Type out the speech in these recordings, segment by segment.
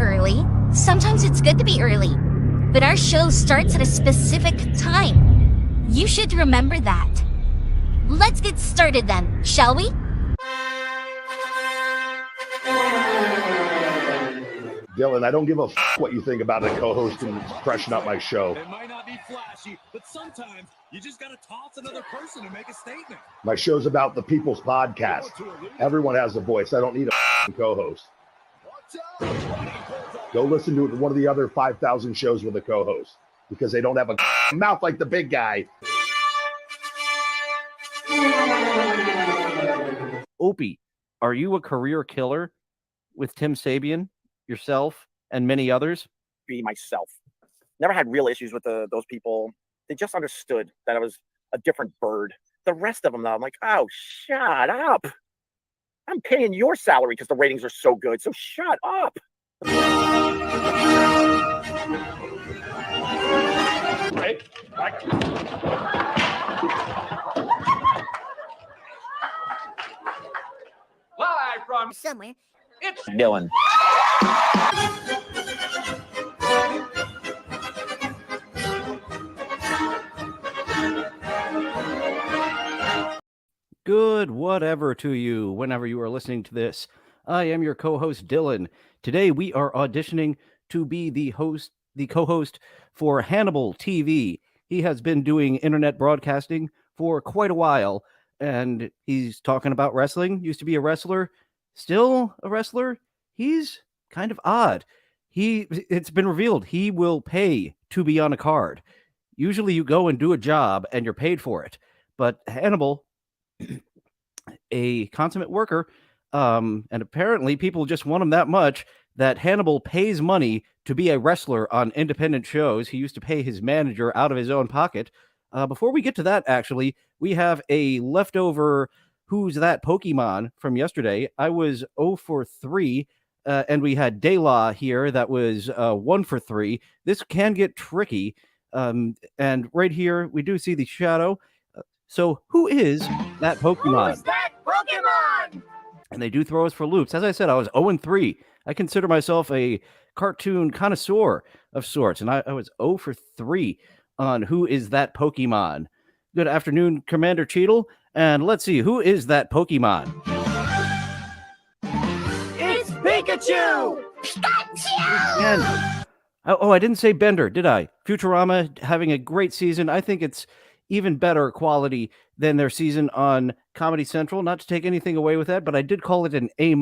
early. Sometimes it's good to be early. But our show starts at a specific time. You should remember that. Let's get started then, shall we? Dillon, I don't give a what you think about a co-host and freshen up my show. It might not be flashy, but sometimes you just gotta toss another person to make a statement. My show's about the people's podcast. Everyone has a voice. I don't need a co-host. Go listen to one of the other 5,000 shows with a co-host because they don't have a mouth like the big guy. Opie, are you a career killer with Tim Sabian, yourself, and many others? Be myself. Never had real issues with those people. They just understood that I was a different bird. The rest of them, though, I'm like, oh, shut up. I'm paying your salary because the ratings are so good, so shut up. Hey, Live from Somewhere. it's Dillon. Good whatever to you, whenever you are listening to this. I am your co-host, Dillon. Today we are auditioning to be the co-host for Hannibal TV. He has been doing internet broadcasting for quite a while, and he's talking about wrestling. Used to be a wrestler, still a wrestler. He's kind of odd. It's been revealed he will pay to be on a card. Usually you go and do a job and you're paid for it. But Hannibal, a consummate worker, and apparently people just want him that much that Hannibal pays money to be a wrestler on independent shows. He used to pay his manager out of his own pocket. Before we get to that, actually, we have a leftover Who's That Pokemon from yesterday. I was 0 for 3, and we had Daylaw here that was 1 for 3. This can get tricky. And right here, we do see the shadow. So who is that Pokemon? Who's that Pokemon? And they do throw us for loops. As I said, I was 0 and 3. I consider myself a cartoon connoisseur of sorts, and I was 0 for 3 on who is that Pokemon. Good afternoon, Commander Cheadle, and let's see, who is that Pokemon? It's Pikachu! And, I didn't say Bender, did I? Futurama having a great season. I think it's even better quality than their season on Comedy Central. Not to take anything away with that, but I did call it an A-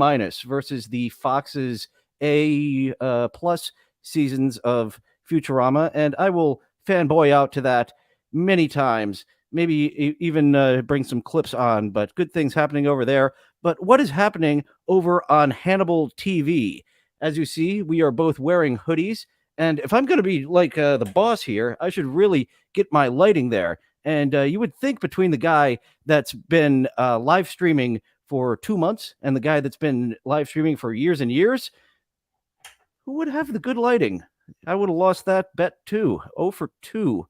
versus the Fox's A+ seasons of Futurama, and I will fanboy out to that many times. Maybe even bring some clips on, but good things happening over there. But what is happening over on Hannibal TV? As you see, we are both wearing hoodies, and if I'm going to be like the boss here, I should really get my lighting there. And you would think between the guy that's been live streaming for 2 months and the guy that's been live streaming for years and years, who would have the good lighting? I would have lost that bet too. 0 for 2.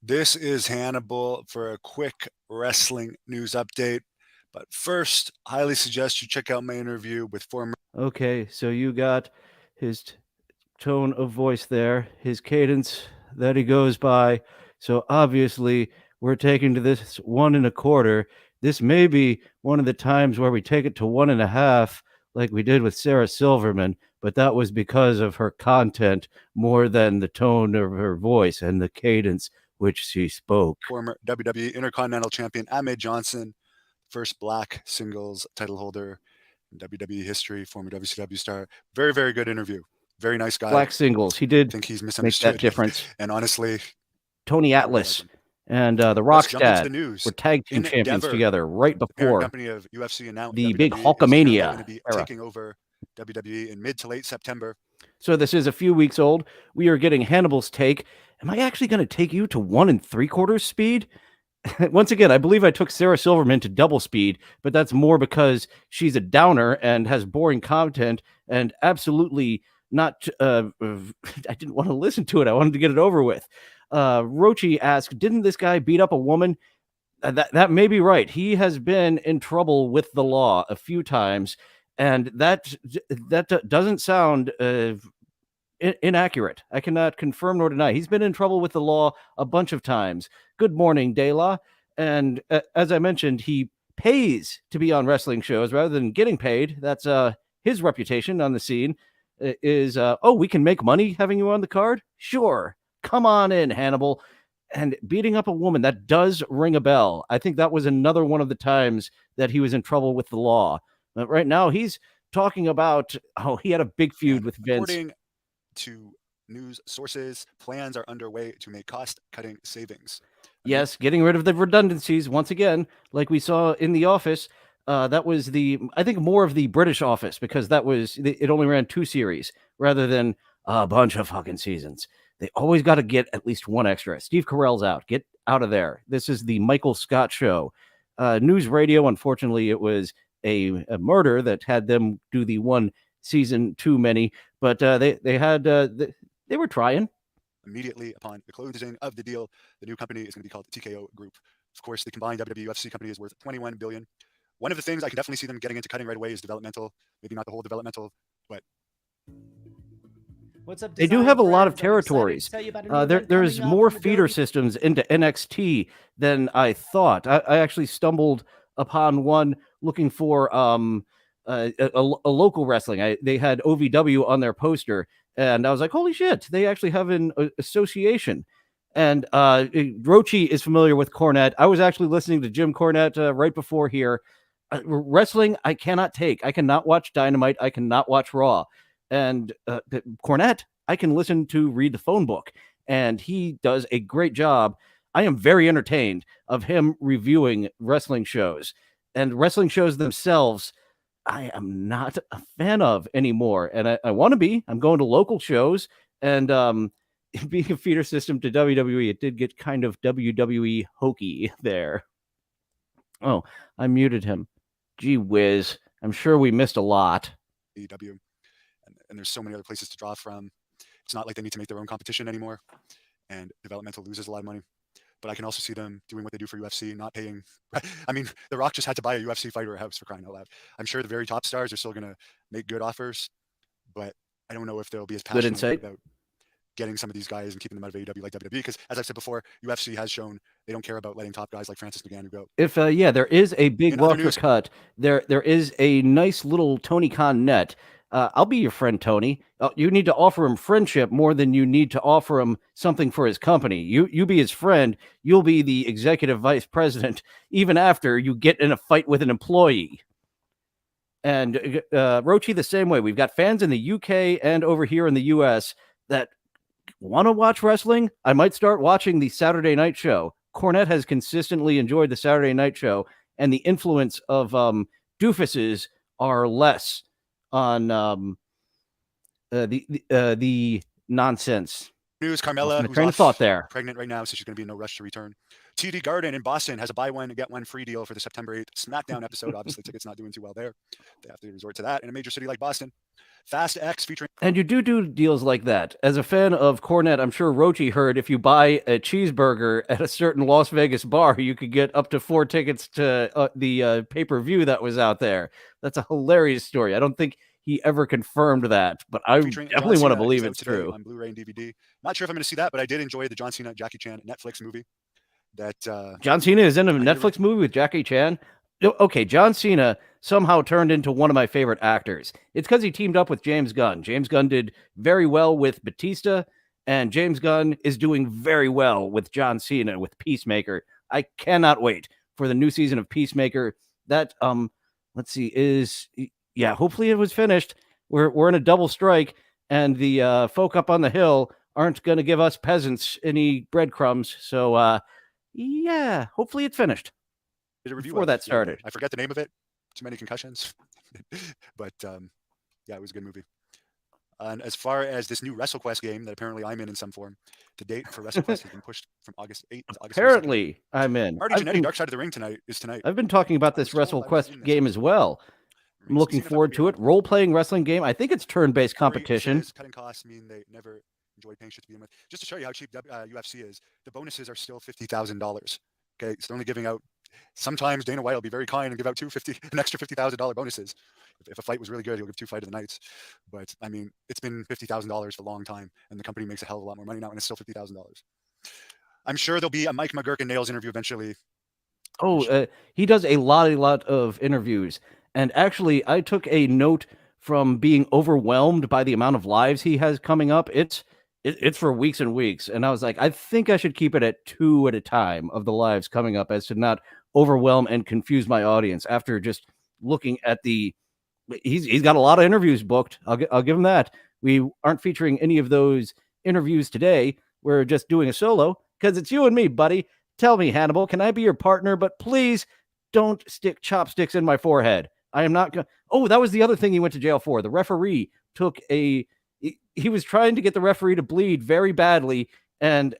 This is Hannibal for a quick wrestling news update. But first, highly suggest you check out my interview with former... Okay, so you got his tone of voice there, his cadence that he goes by. So obviously, we're taking to this 1 1/4. This may be one of the times where we take it to 1 1/2, like we did with Sarah Silverman, but that was because of her content more than the tone of her voice and the cadence which she spoke. Former WWE Intercontinental Champion Ahmed Johnson, first black singles title holder in WWE history, former WCW star. Very, very good interview. Very nice guy. Black singles. He did I think he's make misunderstood. that difference. And honestly, Tony Atlas and the Rock's jump into dad the news. were tag team champions Endeavor, together right the parent before company of UFC and now the WWE big is currently Hulkamania going to be era. taking over WWE in mid to late September. So this is a few weeks old. We are getting Hannibal's take. Am I actually going to take you to 1 3/4 speed? Once again, I believe I took Sarah Silverman to double speed, but that's more because she's a downer and has boring content and absolutely not. I didn't want to listen to it. I wanted to get it over with. Rochi asked, didn't this guy beat up a woman? That may be right. He has been in trouble with the law a few times. And that doesn't sound inaccurate. I cannot confirm nor deny. He's been in trouble with the law a bunch of times. Good morning, De La. And as I mentioned, he pays to be on wrestling shows rather than getting paid. That's his reputation on the scene is, we can make money having you on the card? Sure. Come on in, Hannibal. And beating up a woman, that does ring a bell. I think that was another one of the times that he was in trouble with the law. But right now, he's talking about, he had a big feud with Vince. According to news sources, plans are underway to make cost-cutting savings. Yes, getting rid of the redundancies once again, like we saw in The Office. That was I think more of the British Office, because it only ran 2 series rather than a bunch of fucking seasons. They always got to get at least one extra. Steve Carell's out. Get out of there. This is the Michael Scott show. News Radio, unfortunately, it was a murder that had them do the 1 season too many, but they were trying. Immediately upon the closing of the deal, the new company is going to be called TKO Group. Of course, the combined WWE UFC company is worth $21 billion. One of the things I can definitely see them getting into cutting right away is developmental. Maybe not the whole developmental, but What's up, they do have a lot of territories. There's more feeder systems into NXT than I thought. I actually stumbled upon one looking for a local wrestling. They had OVW on their poster, and I was like, holy shit, they actually have an association. And Rochi is familiar with Cornette. I was actually listening to Jim Cornette right before here. Wrestling, I cannot take. I cannot watch Dynamite. I cannot watch Raw. And Cornette, I can listen to read the phone book, and he does a great job. I am very entertained of him reviewing wrestling shows, and wrestling shows themselves I am not a fan of anymore. And I want to be. I'm going to local shows, and being a feeder system to WWE, it did get kind of WWE hokey there. Oh, I muted him. Gee whiz. I'm sure we missed a lot. AEW. And there's so many other places to draw from. It's not like they need to make their own competition anymore. And developmental loses a lot of money. But I can also see them doing what they do for UFC, not paying. I mean, The Rock just had to buy a UFC fighter a house, for crying out loud. I'm sure the very top stars are still going to make good offers, but I don't know if they'll be as passionate about getting some of these guys and keeping them out of AEW like WWE. Because as I've said before, UFC has shown they don't care about letting top guys like Francis Ngannou go. If there is a big roster cut. There is a nice little Tony Khan net. I'll be your friend, Tony. You need to offer him friendship more than you need to offer him something for his company. You be his friend. You'll be the executive vice president even after you get in a fight with an employee. And Rochi the same way. We've got fans in the UK and over here in the US that want to watch wrestling. I might start watching the Saturday Night Show. Cornette has consistently enjoyed the Saturday Night Show, and the influence of doofuses are less on the nonsense. News: Carmella, train of thought there, pregnant right now, so she's going to be in no rush to return. TD Garden in Boston has a buy one get one free deal for the September 8th SmackDown episode. Obviously, tickets not doing too well there. They have to resort to that in a major city like Boston. Fast X featuring. And you do deals like that. As a fan of Cornette, I'm sure Rochi heard if you buy a cheeseburger at a certain Las Vegas bar, you could get up to 4 tickets to the pay-per-view that was out there. That's a hilarious story. I don't think he ever confirmed that, but I definitely want to believe it's true. On Blu-ray and DVD. Not sure if I'm going to see that, but I did enjoy the John Cena, Jackie Chan Netflix movie. That John Cena is in a Netflix movie with Jackie Chan. Okay, John Cena somehow turned into one of my favorite actors. It's because he teamed up with James Gunn. James Gunn did very well with Batista, and James Gunn is doing very well with John Cena with Peacemaker. I cannot wait for the new season of Peacemaker. That let's see, hopefully it was finished. We're in a double strike, and the folk up on the hill aren't going to give us peasants any breadcrumbs. So hopefully it's finished. Did a review before that started. I forget the name of it. Too many concussions. But it was a good movie. And as far as this new WrestleQuest game that apparently I'm in some form, the date for WrestleQuest has been pushed from August 8th to August 22nd. Apparently, I'm in. Marty Jannetty, Dark Side of the Ring is tonight. I've been talking about this WrestleQuest game as well. I'm looking forward to it. Role-playing wrestling game. I think it's turn-based competition. Cutting costs mean they never enjoyed paying shit to begin with. Just to show you how cheap UFC is, the bonuses are still $50,000. Okay, so they're only giving out Sometimes Dana White will be very kind and give out an extra $50,000 bonuses. If a fight was really good, he'll give 2 fight of the nights. But I mean, it's been $50,000 for a long time, and the company makes a hell of a lot more money now, and it's still $50,000. I'm sure there'll be a Mike McGurk and Nails interview eventually. Oh, he does a lot of interviews. And actually, I took a note from being overwhelmed by the amount of lives he has coming up. It's for weeks and weeks. And I was like, I think I should keep it at 2 at a time of the lives coming up, as to not overwhelm and confuse my audience after just looking at he's got a lot of interviews booked. I'll give him that. We aren't featuring any of those interviews today. We're just doing a solo because it's you and me, buddy. Tell me, Hannibal, can I be your partner? But please don't stick chopsticks in my forehead. I am not going. Oh, that was the other thing he went to jail for. The referee he was trying to get the referee to bleed very badly. And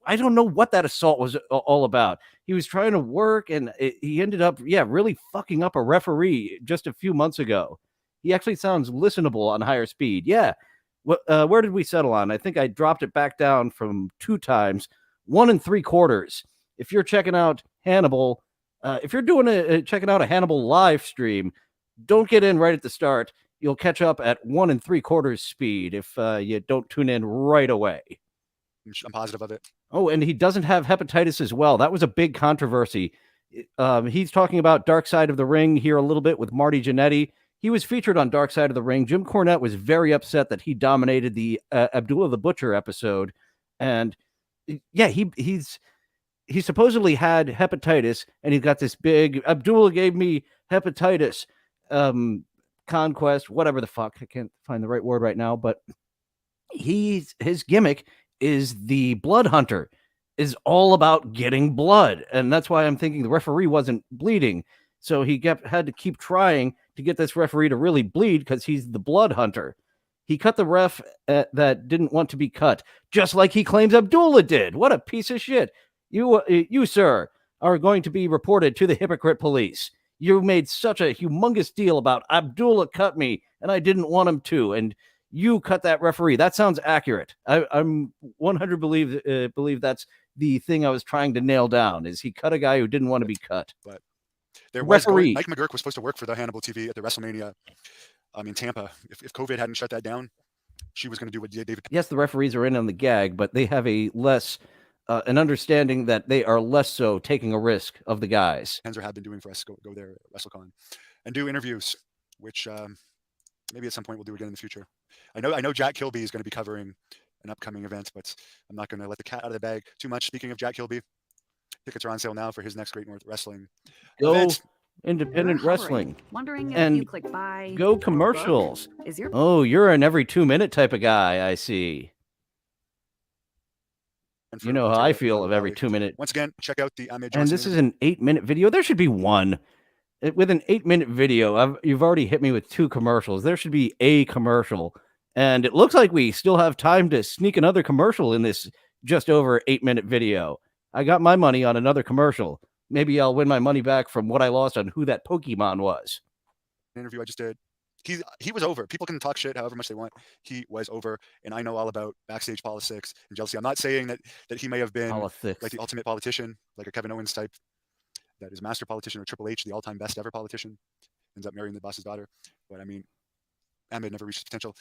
I don't know what that assault was all about. He was trying to work, and he ended up, really fucking up a referee just a few months ago. He actually sounds listenable on higher speed. Yeah. Where did we settle on? I think I dropped it back down from 2 times, 1 3/4. If you're checking out Hannibal, if you're doing checking out a Hannibal live stream, don't get in right at the start. You'll catch up at 1 3/4 speed if you don't tune in right away. I'm positive of it. Oh, and he doesn't have hepatitis as well. That was a big controversy. He's talking about Dark Side of the Ring here a little bit with Marty Jannetty. He was featured on Dark Side of the Ring. Jim Cornette was very upset that he dominated the Abdullah the Butcher episode. And yeah, he supposedly had hepatitis, and he's got this big, Abdullah gave me hepatitis, conquest, whatever the fuck. I can't find the right word right now, but his gimmick is the blood hunter, is all about getting blood. And that's why I'm thinking the referee wasn't bleeding. So he had to keep trying to get this referee to really bleed because he's the blood hunter. He cut the ref that didn't want to be cut, just like he claims Abdullah did. What a piece of shit. You, sir, are going to be reported to the hypocrite police. You made such a humongous deal about Abdullah cut me, and I didn't want him to, and you cut that referee. That sounds accurate. I'm 100 believe that's the thing I was trying to nail down, is he cut a guy who didn't want to be cut. But there was Mike McGurk was supposed to work for the Hannibal TV at the WrestleMania in Tampa. If COVID hadn't shut that down, she was going to do what David. Yes, the referees are in on the gag, but they have a less an understanding that they are less so taking a risk of the guys. Henzer have been doing for us. Go there, WrestleCon, and do interviews, which maybe at some point we'll do again in the future. I know Jack Kilby is going to be covering an upcoming event, but I'm not going to let the cat out of the bag too much. Speaking of Jack Kilby, tickets are on sale now for his next Great North Wrestling event. Independent wrestling. Wondering and if you click buy. Go commercials. Is your you're an every 2 minute type of guy, I see. You know how I feel of every 2 minute. Once again, check out the Ahmed Johnson. And this is an 8-minute video. There should be one. With an 8-minute video, you've already hit me with 2 commercials. There should be a commercial. And it looks like we still have time to sneak another commercial in this just over 8-minute video. I got my money on another commercial. Maybe I'll win my money back from what I lost on who that Pokemon was. An interview I just did. He was over. People can talk shit however much they want. He was over, and I know all about backstage politics and jealousy. I'm not saying that he may have been like the ultimate politician, like a Kevin Owens type, that is master politician, or Triple H, the all-time best ever politician, ends up marrying the boss's daughter. But I mean, Ahmed never reached his potential.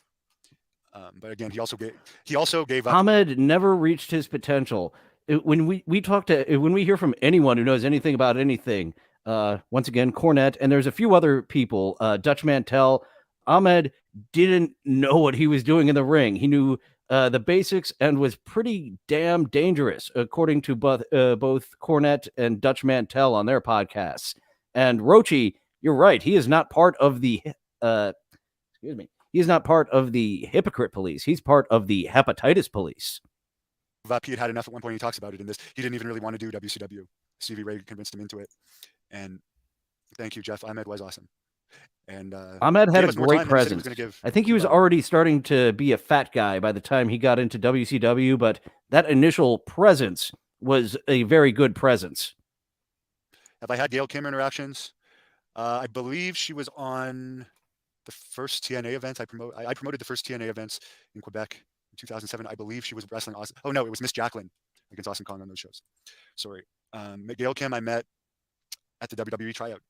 But again, he also gave up. Ahmed never reached his potential. When we hear from anyone who knows anything about anything, once again, Cornette, and there's a few other people, Dutch Mantel, Ahmed didn't know what he was doing in the ring. He knew the basics and was pretty damn dangerous, according to both Cornette and Dutch Mantel on their podcasts. And Rochi, you're right. He is not part of the He is not part of the hypocrite police. He's part of the hepatitis police. He had enough at one point. He talks about it in this. He didn't even really want to do WCW. Stevie Ray convinced him into it. And thank you, Jeff. Ahmed was awesome. And Ahmed had a great presence. I think he was already starting to be a fat guy by the time he got into WCW, but that initial presence was a very good presence. Have I had Gail Kim interactions? I believe she was on the first TNA event. I promoted the first TNA events in Quebec in 2007. I believe she was wrestling Austin. Oh no, it was Miss Jacqueline against Austin Kong on those shows. Sorry. Gail Kim I met at the WWE tryout.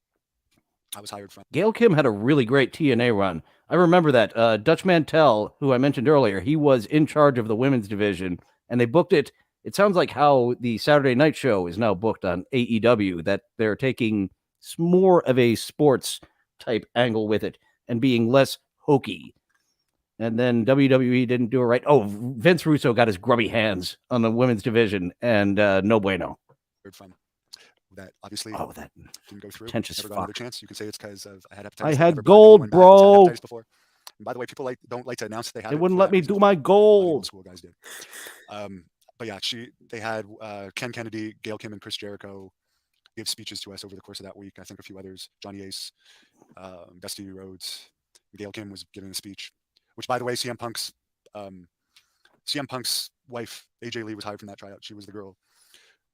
I was hired from. Gail Kim had a really great TNA run. I remember that. Dutch Mantell, who I mentioned earlier, he was in charge of the women's division, and they booked it. It sounds like how the Saturday night show is now booked on AEW, that they're taking more of a sports type angle with it and being less hokey. And then WWE didn't do it right. Oh, Vince Russo got his grubby hands on the women's division, and no bueno. From that obviously that didn't go through. pretentious Never got fuck. another chance. You can say it's because I had hepatitis. I I've had never brought anyone gold, back that's had bro. hepatitis before. And by the way, people don't like to announce that they had They it wouldn't for let that me reason. do my A lot of the old gold. school guys did. But yeah, they had Ken Kennedy, Gail Kim, and Chris Jericho give speeches to us over the course of that week. I think a few others, Johnny Ace, Dusty Rhodes, Gail Kim was giving a speech. Which, by the way, CM Punk's wife, AJ Lee, was hired from that tryout. She was the girl.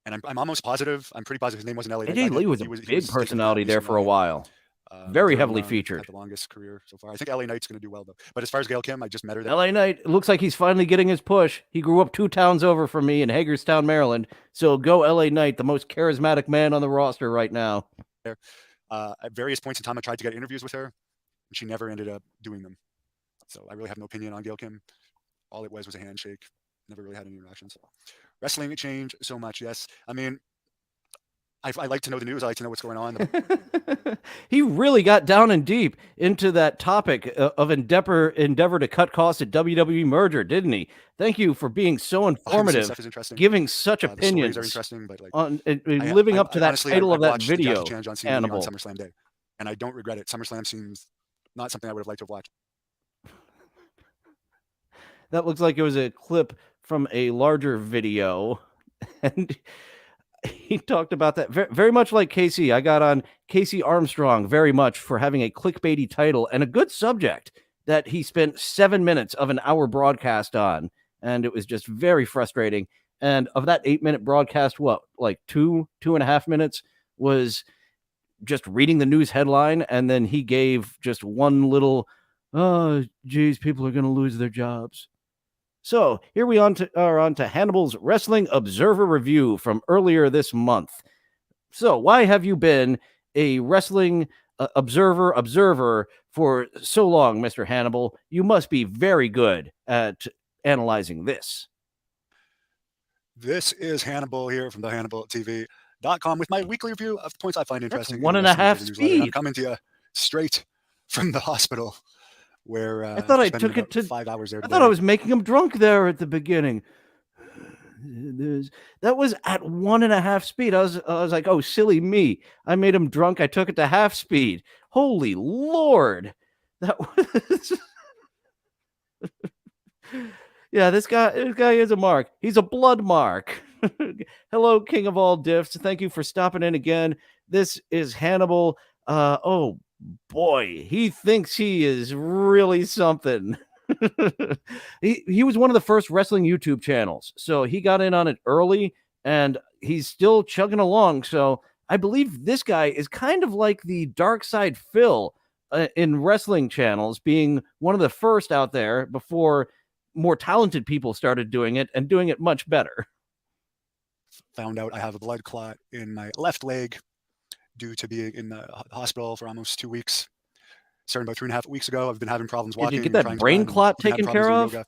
And I'm almost positive. I'm pretty positive his name wasn't LA. AJ Lee was a big personality there for a while. Very Very heavily long, featured. had the longest career so far. I think LA Knight's going to do well though. But as far as Gail Kim, I just met her. LA Knight, it looks like he's finally getting his push. He grew up 2 towns over from me in Hagerstown, Maryland. So go LA Knight, the most charismatic man on the roster right now. At various points in time, I tried to get interviews with her, and she never ended up doing them. So I really have no opinion on Gail Kim. All it was a handshake. Never really had any interactions. Wrestling changed so much. Yes, I mean, I like to know the news. I like to know what's going on. He really got down and deep into that topic of endeavor to cut costs at WWE merger, didn't he? Thank you for being so informative, Stuff is interesting. giving such The opinions. stories are interesting, but like on living up to that honestly, title I of that watched the video, Jackie Chan John Cena Hannibal. on SummerSlam Day, and I don't regret it. SummerSlam seems not something I would have liked to have watched. That looks like it was a clip from a larger video, and he talked about that very much like Casey. I got on Casey Armstrong very much for having a clickbaity title and a good subject that he spent 7 minutes of an hour broadcast on, and it was just very frustrating. And of that 8-minute broadcast, like 2.5 minutes was just reading the news headline, and then he gave just one little, oh, geez, people are going to lose their jobs. So here we are on to Hannibal's Wrestling Observer Review from earlier this month. So why have you been a wrestling observer for so long, Mr. Hannibal? You must be very good at analyzing this. This is Hannibal here from the HannibalTV.com with my weekly review of the points I find interesting. That's 1.5 speed. I'm coming to you straight from the hospital where I thought I took it to 5 hours there. I thought I was making him drunk there at the beginning. That was at 1.5 speed. I was like, oh, silly me. I made him drunk. I took it to half speed. Holy Lord. That was yeah, this guy is a mark. He's a blood mark. Hello, King of all diffs. Thank you for stopping in again. This is Hannibal. Oh boy, he thinks he is really something. He was one of the first wrestling YouTube channels, so he got in on it early, and he's still chugging along. So I believe this guy is kind of like the Dark Side Phil in wrestling channels, being one of the first out there before more talented people started doing it and doing it much better. Found out I have a blood clot in my left leg due to being in the hospital for almost 2 weeks. Starting about 3.5 weeks ago, I've been having problems walking. Did you get that brain clot taken care of? Yoga.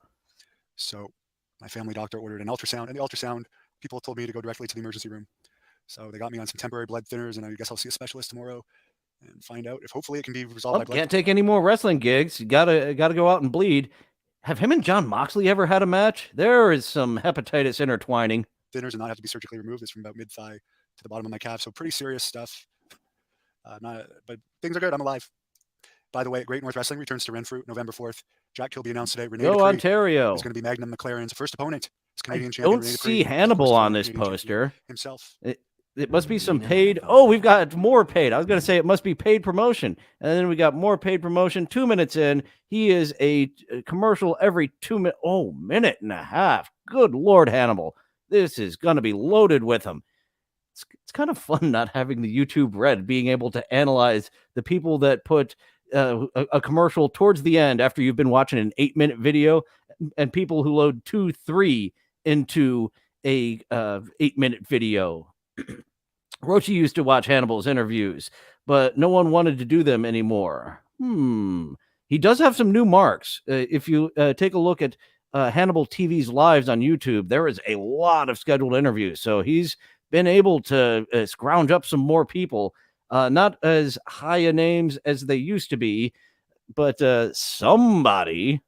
So my family doctor ordered an ultrasound, and the ultrasound people told me to go directly to the emergency room. So they got me on some temporary blood thinners, and I guess I'll see a specialist tomorrow and find out if hopefully it can be resolved by blood. Can't take any more wrestling gigs. You gotta go out and bleed. Have him and John Moxley ever had a match? There is some hepatitis intertwining. Thinners and not have to be surgically removed. It's from about mid-thigh to the bottom of my calf. So pretty serious stuff. But things are good. I'm alive. By the way, Great North Wrestling returns to Renfrew November 4th. Jack Kilby announced today. Renee Go Ontario. Is going to be Magnum McLaren's first opponent. It's Canadian I champion. don't see Hannibal on this poster. Himself. It must be some paid. Oh, we've got more paid. I was going to say it must be paid promotion. And then we got more paid promotion. 2 minutes in, he is a commercial every 2 minutes. Oh, minute and a half. Good Lord, Hannibal. This is going to be loaded with him. It's kind of fun not having the YouTube Red, being able to analyze the people that put a commercial towards the end after you've been watching an 8-minute video, and people who load 2-3 into a 8-minute video. Rochi used to watch Hannibal's interviews, but no one wanted to do them anymore. He does have some new marks. If you take a look at Hannibal TV's lives on YouTube, there is a lot of scheduled interviews. So he's been able to scrounge up some more people. Not as high a names as they used to be, but somebody.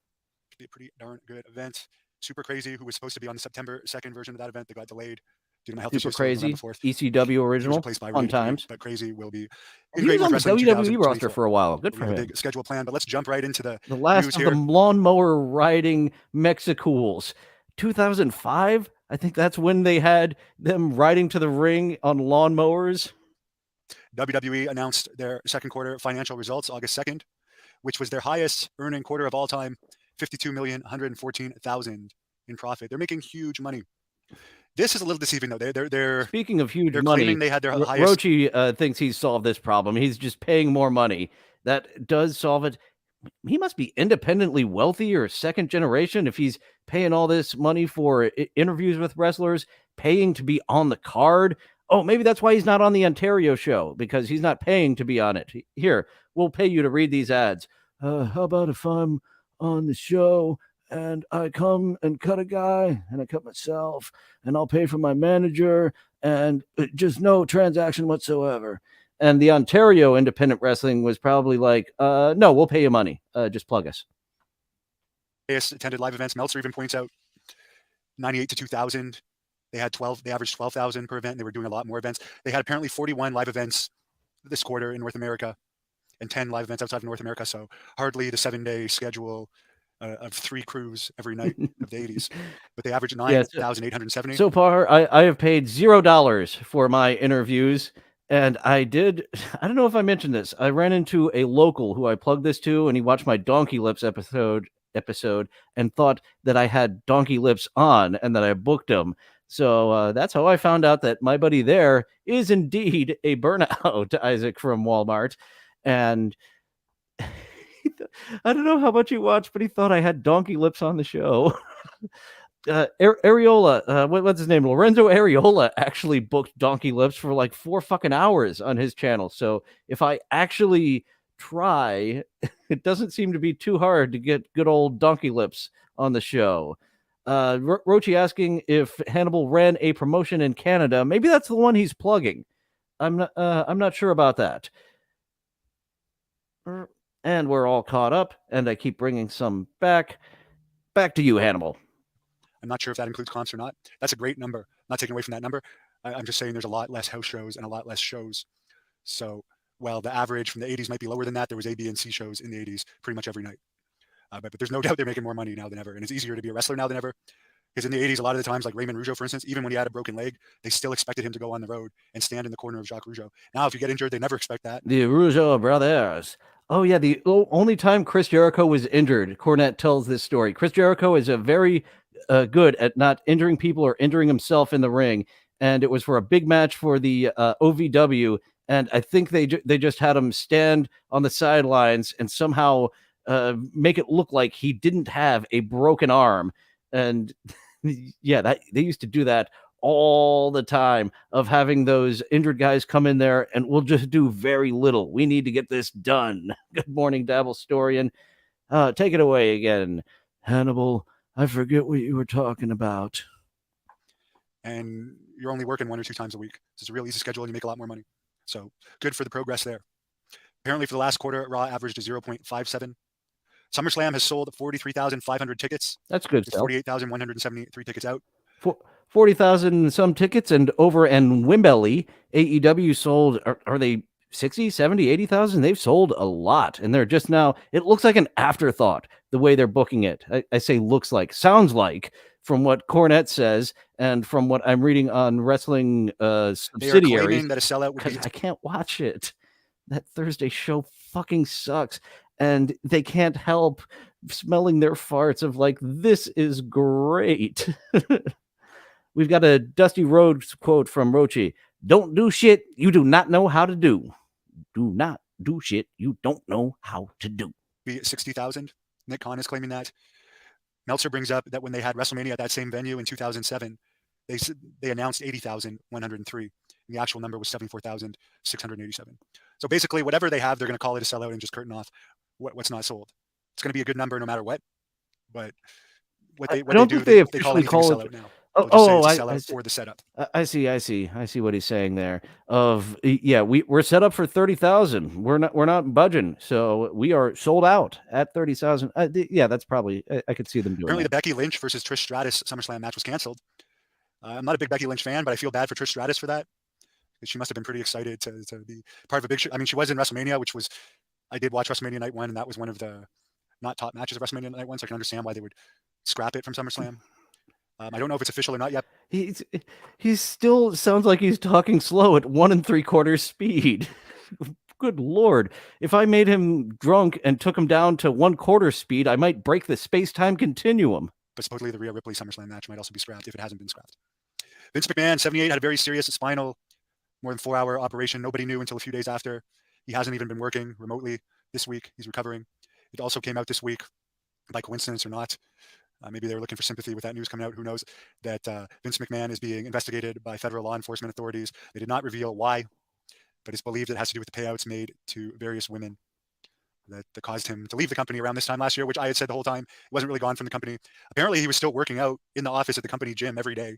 Be a pretty darn good event. Super Crazy, who was supposed to be on the September 2nd version of that event that got delayed due to my health Super issues till Crazy, November 4th. ECW He was original, replaced by fun Rated times. But Crazy will be He in Great was North on the Wrestling WWE roster 2024. for a while. Good We for have a him. big schedule plan, but let's jump right into the last news of here. the lawnmower riding Mexicools. 2005, I think that's when they had them riding to the ring on lawnmowers. WWE announced their second quarter financial results August 2nd, which was their highest earning quarter of all time, $52,114,000 in profit. They're making huge money. This is a little deceiving, though. They're Speaking of huge they're money, claiming they had their highest. Rochi thinks he's solved this problem. He's just paying more money. That does solve it. He must be independently wealthy or second generation if he's paying all this money for interviews with wrestlers, paying to be on the card. Oh, maybe that's why he's not on the Ontario show, because he's not paying to be on it. Here, we'll pay you to read these ads. How about if I'm on the show and I come and cut a guy and I cut myself and I'll pay for my manager and just no transaction whatsoever. And the Ontario Independent Wrestling was probably like, no, we'll pay you money. Just plug us. Attended live events. Meltzer even points out 98 to 2000. They averaged 12,000 per event. They were doing a lot more events. They had apparently 41 live events this quarter in North America and 10 live events outside of North America. So hardly the 7-day schedule of 3 crews every night of the 80s. But they averaged 9,870. So far, I have paid $0 for my interviews. And I don't know if I mentioned this. I ran into a local who I plugged this to, and he watched my Donkey Lips episode and thought that I had Donkey Lips on and that I booked him. So that's how I found out that my buddy there is indeed a burnout, Isaac from Walmart. And I don't know how much he watched, but he thought I had Donkey Lips on the show. Areola, what's his name? Lorenzo Areola actually booked Donkey Lips for like 4 fucking hours on his channel. So if I actually try, it doesn't seem to be too hard to get good old Donkey Lips on the show. Rochi asking if Hannibal ran a promotion in Canada. Maybe that's the one he's plugging. I'm not sure about that. And we're all caught up, and I keep bringing some back. Back to you, Hannibal. I'm not sure if that includes comps or not. That's a great number. Not taking away from that number. I'm just saying there's a lot less house shows and a lot less shows. So while the average from the 80s might be lower than that, there was A, B, and C shows in the 80s pretty much every night. But there's no doubt they're making more money now than ever. And it's easier to be a wrestler now than ever. Because in the 80s, a lot of the times, like Raymond Rougeau, for instance, even when he had a broken leg, they still expected him to go on the road and stand in the corner of Jacques Rougeau. Now, if you get injured, they never expect that. The Rougeau brothers. Oh, yeah. The only time Chris Jericho was injured, Cornette tells this story. Chris Jericho is a very good at not injuring people or injuring himself in the ring. And it was for a big match for the OVW. And I think they just had him stand on the sidelines and somehow make it look like he didn't have a broken arm. And yeah, they used to do that all the time, of having those injured guys come in there and we'll just do very little. We need to get this done. Good morning, Dabble Storian. Take it away again, Hannibal. I forget what you were talking about. And you're only working 1 or 2 times a week. It's a real easy schedule and you make a lot more money. So good for the progress there. Apparently for the last quarter, Raw averaged a 0.57. SummerSlam has sold 43,500 tickets. That's good stuff. 48,173 tickets out. 40,000 some tickets, and over in Wimberley, AEW sold, are they 60, 70, 80,000? They've sold a lot, and they're just now, it looks like an afterthought, the way they're booking it. I say looks like, sounds like, from what Cornette says, and from what I'm reading on wrestling subsidiaries. They are claiming that a sellout would be... I can't watch it. That Thursday show fucking sucks, and they can't help smelling their farts of like, this is great. We've got a Dusty Rhodes quote from Rochi. Don't do shit you do not know how to do. Do not do shit you don't know how to do. 60,000. Nick Khan is claiming that. Meltzer brings up that when they had WrestleMania at that same venue in 2007, they announced 80,103. The actual number was 74,687. So basically, whatever they have, they're going to call it a sellout and just curtain off what's not sold. It's going to be a good number no matter what. But what they do, they call anything a sellout now. They'll just say it's a sellout for the setup. I see what he's saying there. We're set up for 30,000. We're not budging, so we are sold out at 30,000. That's probably I could see them doing. Apparently, that. the Becky Lynch versus Trish Stratus SummerSlam match was canceled. I'm not a big Becky Lynch fan, but I feel bad for Trish Stratus for that. She must have been pretty excited to be part of a big show. I mean, she was in WrestleMania, which was I did watch WrestleMania Night 1, and that was one of the not top matches of WrestleMania Night 1, so I can understand why they would scrap it from SummerSlam. I don't know if it's official or not yet. He still sounds like he's talking slow at 1 3/4 speed. Good Lord. If I made him drunk and took him down to 1/4 speed, I might break the space-time continuum. But supposedly the Rhea Ripley SummerSlam match might also be scrapped if it hasn't been scrapped. Vince McMahon, 78, had a very serious spinal, more than 4-hour operation. Nobody knew until a few days after. He hasn't even been working remotely this week. He's recovering. It also came out this week, by coincidence or not. Maybe they were looking for sympathy with that news coming out. Who knows? That Vince McMahon is being investigated by federal law enforcement authorities. They did not reveal why, but it's believed it has to do with the payouts made to various women that caused him to leave the company around this time last year, which I had said the whole time. He wasn't really gone from the company. Apparently, he was still working out in the office at the company gym every day.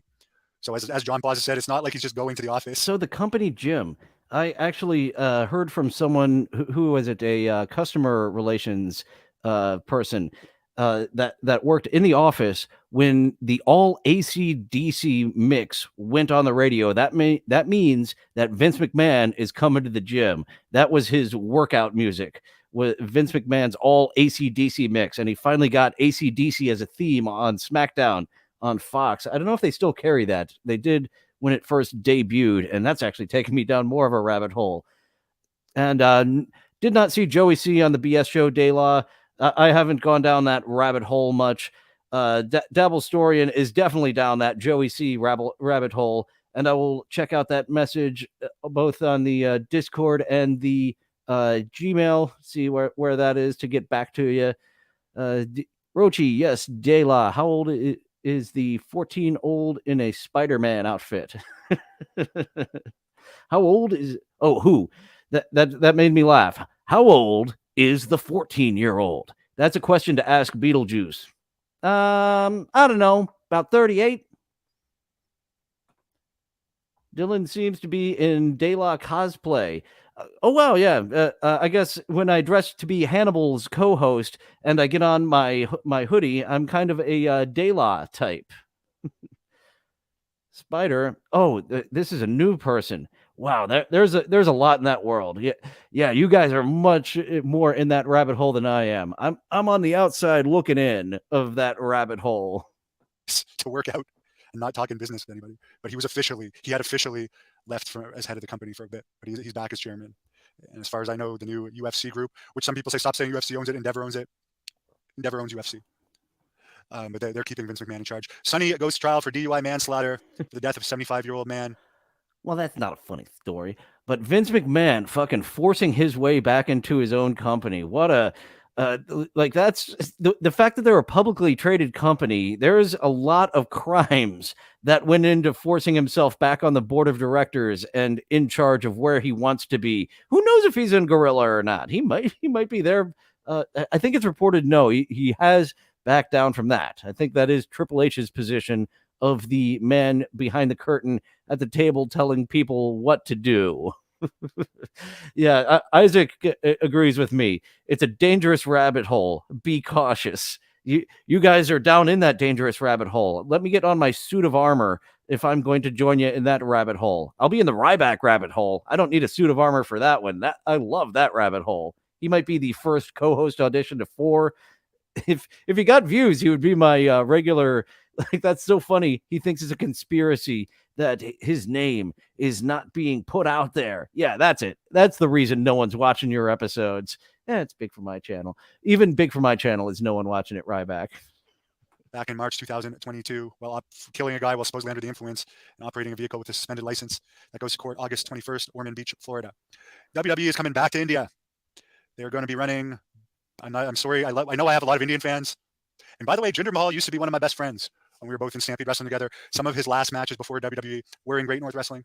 So as John Plaza said, it's not like he's just going to the office. So the company gym, I actually heard from someone who was it, a customer relations person that worked in the office when the all AC/DC mix went on the radio. That means that Vince McMahon is coming to the gym. That was his workout music, with Vince McMahon's all AC/DC mix, and he finally got AC/DC as a theme on SmackDown on Fox. I don't know if they still carry that. They did when it first debuted, and that's actually taken me down more of a rabbit hole. And did not see Joey C on the BS show De La. I haven't gone down that rabbit hole much. Dabble Storian is definitely down that Joey C rabbit hole, and I will check out that message both on the Discord and the Gmail, see where that is to get back to you. Rochi, yes, De La. How old is the 14-old in a Spider-Man outfit? How old is... Oh, who? That made me laugh. How old is the 14-year-old? That's a question to ask Beetlejuice. I don't know, about 38. Dillon seems to be in De La cosplay. Oh, wow, yeah. I guess when I dress to be Hannibal's co-host and I get on my hoodie, I'm kind of a De La type. Spider. Oh, this is a new person. Wow, there's a lot in that world. Yeah, you guys are much more in that rabbit hole than I am. I'm on the outside looking in of that rabbit hole. To work out and not talking business with anybody. But he had officially left as head of the company for a bit. But he's back as chairman. And as far as I know, the new UFC group, which some people say stop saying UFC owns it, Endeavor owns it. Endeavor owns UFC. But they're keeping Vince McMahon in charge. Sonny goes to trial for DUI manslaughter for the death of a 75-year-old man. Well, that's not a funny story. But Vince McMahon fucking forcing his way back into his own company. What a... that's the fact that they're a publicly traded company. There's a lot of crimes that went into forcing himself back on the board of directors and in charge of where he wants to be. Who knows if he's in Gorilla or not? He might be there. I think it's reported no, he has backed down from that. I think that is Triple H's position of the man behind the curtain at the table telling people what to do. Yeah, Isaac agrees with me. It's a dangerous rabbit hole. Be cautious. You guys are down in that dangerous rabbit hole. Let me get on my suit of armor if I'm going to join you in that rabbit hole. I'll be in the Ryback rabbit hole. I don't need a suit of armor for that one. I love that rabbit hole. He might be the first co-host audition to 4. If he got views, he would be my regular. Like, that's so funny. He thinks it's a conspiracy that his name is not being put out there. Yeah, that's it. That's the reason no one's watching your episodes. It's big for my channel. Even big for my channel is no one watching it. Ryback. Back in March 2022, while killing a guy while supposedly under the influence and operating a vehicle with a suspended license. That goes to court August 21st, Ormond Beach, Florida. WWE is coming back to India. They're going to be running. I'm sorry. I know I have a lot of Indian fans. And by the way, Jinder Mahal used to be one of my best friends when we were both in Stampede Wrestling together. Some of his last matches before WWE were in Great North Wrestling.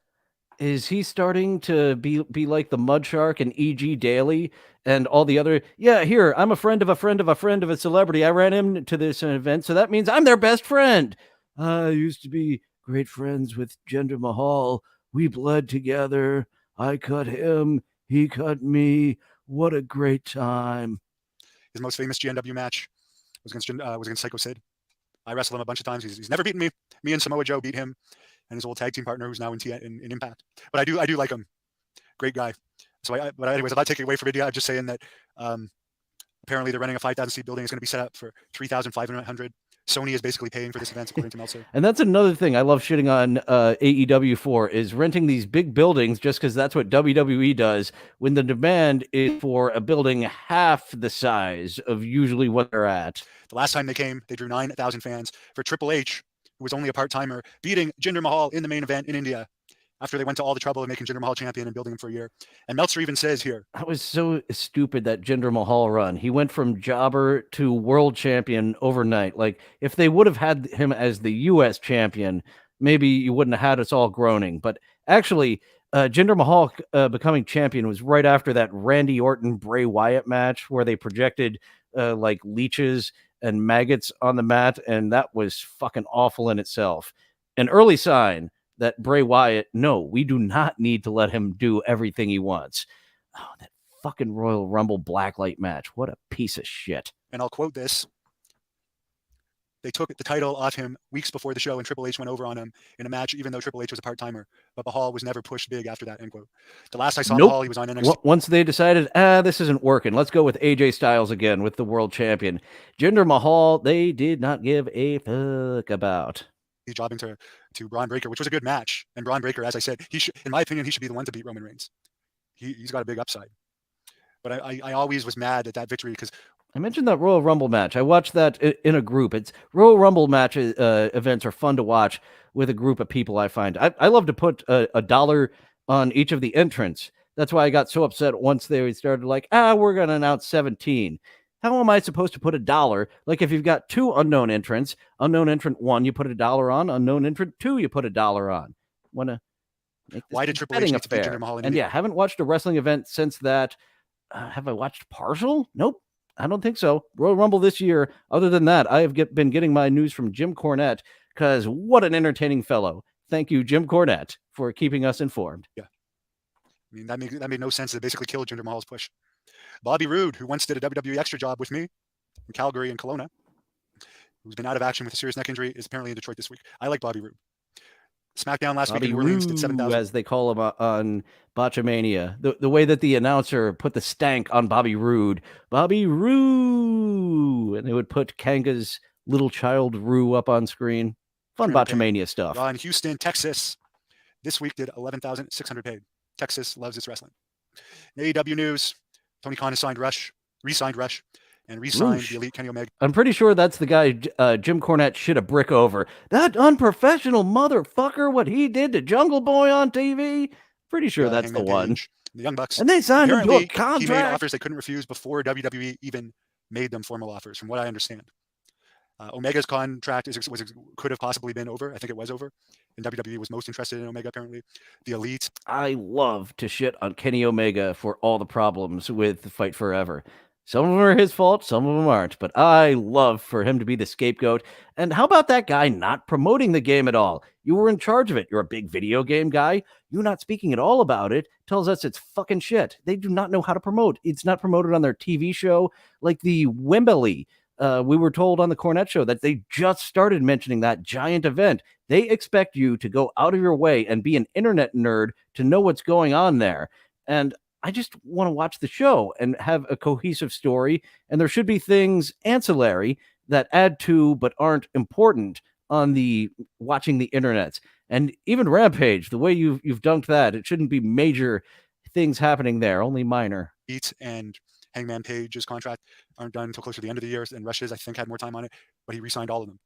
Is he starting to be like the Mud Shark and E.G. Daily and all the other? Yeah, here, I'm a friend of a friend of a friend of a celebrity. I ran into this event, so that means I'm their best friend. I used to be great friends with Jinder Mahal. We bled together. I cut him. He cut me. What a great time. His most famous GNW match was against Psycho Sid. I wrestled him a bunch of times. He's never beaten me. Me and Samoa Joe beat him, and his old tag team partner, who's now in Impact. But I do like him. Great guy. So but anyways, I'm not taking away from India. I'm just saying that apparently they're renting a 5,000 seat building. It's going to be set up for 3,500. Sony is basically paying for this event, according to Meltzer. And that's another thing I love shitting on AEW for, is renting these big buildings just because that's what WWE does, when the demand is for a building half the size of usually what they're at. The last time they came, they drew 9,000 fans for Triple H, who was only a part-timer, beating Jinder Mahal in the main event in India, after they went to all the trouble of making Jinder Mahal champion and building him for a year. And Meltzer even says here, that was so stupid, that Jinder Mahal run. He went from jobber to world champion overnight. Like, if they would have had him as the U.S. champion, maybe you wouldn't have had us all groaning. But actually, Jinder Mahal becoming champion was right after that Randy Orton Bray Wyatt match where they projected like leeches and maggots on the mat, and that was fucking awful in itself. An early sign that Bray Wyatt, no, we do not need to let him do everything he wants. Oh, that fucking Royal Rumble blacklight match. What a piece of shit. And I'll quote this. They took the title off him weeks before the show, and Triple H went over on him in a match, even though Triple H was a part-timer. But Mahal was never pushed big after that, end quote. The last I saw Mahal, he was on NXT. Once they decided, this isn't working, let's go with AJ Styles again with the world champion. Jinder Mahal, they did not give a fuck about. He's jobbing to Braun Breaker, which was a good match. And Braun Breaker, as I said, in my opinion, he should be the one to beat Roman Reigns. He's got a big upside. But I always was mad at that victory because I mentioned that Royal Rumble match. I watched that in a group. It's Royal Rumble match events are fun to watch with a group of people. I find I love to put a dollar on each of the entrants. That's why I got so upset once they started like, we're going to announce 17. How am I supposed to put a dollar? Like, if you've got two unknown entrants, unknown entrant 1, you put a dollar on, unknown entrant 2, you put a dollar on. Want to make this why did Triple H need to beat Jinder Mahal? And yeah, haven't watched a wrestling event since that. Have I watched partial? Nope. I don't think so. Royal Rumble this year. Other than that, I have been getting my news from Jim Cornette, because what an entertaining fellow. Thank you, Jim Cornette, for keeping us informed. Yeah. I mean, that made no sense. They basically killed Jinder Mahal's push. Bobby Roode, who once did a WWE extra job with me in Calgary and Kelowna, who's been out of action with a serious neck injury, is apparently in Detroit this week. I like Bobby Roode. SmackDown last week in New Orleans did 7,000. As they call him on Botchamania. The way that the announcer put the stank on Bobby Roode. Bobby Roode! And they would put Kanga's little child Roo up on screen. Fun Botchamania stuff. In Houston, Texas, this week did 11,600 paid. Texas loves its wrestling. In AEW news, Tony Khan has re-signed Rush, and re-signed the Elite Kenny Omega. I'm pretty sure that's the guy Jim Cornette shit a brick over. That unprofessional motherfucker, what he did to Jungle Boy on TV. Pretty sure that's the one. The Young Bucks. And they signed him to a contract. He made offers they couldn't refuse before WWE even made them formal offers, from what I understand. Omega's contract could have possibly been over. I think it was over. And WWE was most interested in Omega, apparently. The Elite. I love to shit on Kenny Omega for all the problems with Fight Forever. Some of them are his fault, some of them aren't. But I love for him to be the scapegoat. And how about that guy not promoting the game at all? You were in charge of it. You're a big video game guy. You not speaking at all about it tells us it's fucking shit. They do not know how to promote. It's not promoted on their TV show. Like the Wembley. We were told on the Cornette show that they just started mentioning that giant event. They expect you to go out of your way and be an internet nerd to know what's going on there. And I just want to watch the show and have a cohesive story. And there should be things ancillary that add to but aren't important on the watching the internet. And even Rampage, the way you've dunked that, it shouldn't be major things happening there, only minor. Eats and Hangman Page's contract aren't done until closer to the end of the year, and Rush's, I think, had more time on it, but he re-signed all of them.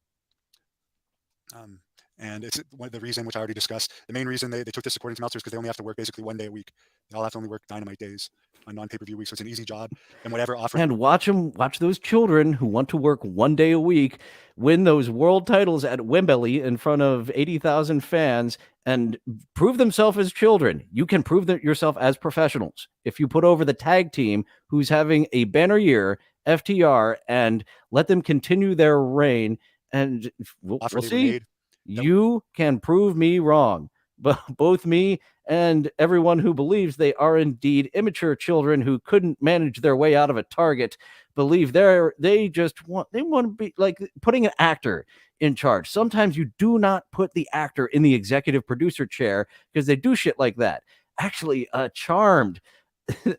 And it's one of the reason, which I already discussed, the main reason they took this according to Meltzer is because they only have to work basically 1 day a week. They all have to only work Dynamite days on non-pay-per-view weeks. So it's an easy job. And whatever offer. And watch those children who want to work 1 day a week win those world titles at Wembley in front of 80,000 fans and prove themselves as children. You can prove that yourself as professionals if you put over the tag team who's having a banner year, FTR, and let them continue their reign. And we'll see. You can prove me wrong. But both me and everyone who believes they are indeed immature children who couldn't manage their way out of a target believe they want to be like putting an actor in charge. Sometimes you do not put the actor in the executive producer chair because they do shit like that. Actually, Charmed.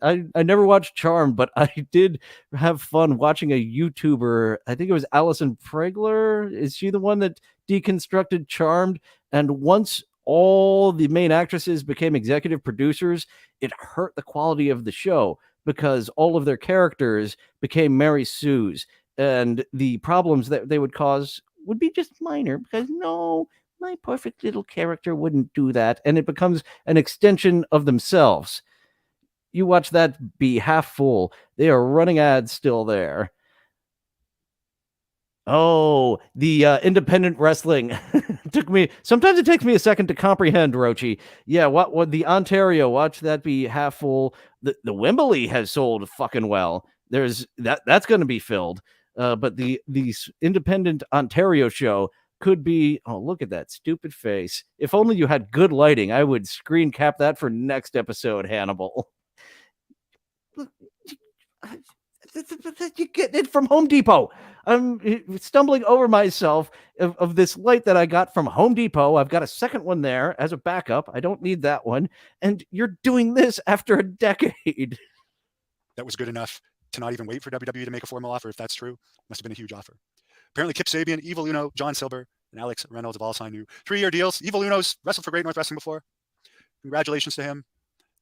I never watched Charmed, but I did have fun watching a YouTuber. I think it was Allison Pregler. Is she the one that deconstructed Charmed? And once all the main actresses became executive producers, it hurt the quality of the show because all of their characters became Mary Sue's, and the problems that they would cause would be just minor because no, my perfect little character wouldn't do that, and it becomes an extension of themselves. You watch that be half full. They are running ads still there. Oh, the independent wrestling sometimes it takes me a second to comprehend, Rochi. Yeah, what the Ontario, watch that be half full. The Wembley has sold fucking well. There's that's going to be filled. But the independent Ontario show could be, oh, look at that stupid face. If only you had good lighting, I would screen cap that for next episode, Hannibal. You get it from Home Depot. I'm stumbling over myself of this light that I got from Home Depot. I've got a second one there as a backup. I don't need that one. And you're doing this after a decade. That was good enough to not even wait for WWE to make a formal offer. If that's true, must have been a huge offer. Apparently, Kip Sabian, Evil Uno, John Silver, and Alex Reynolds have all signed new 3-year deals. Evil Uno's wrestled for Great North Wrestling before. Congratulations to him.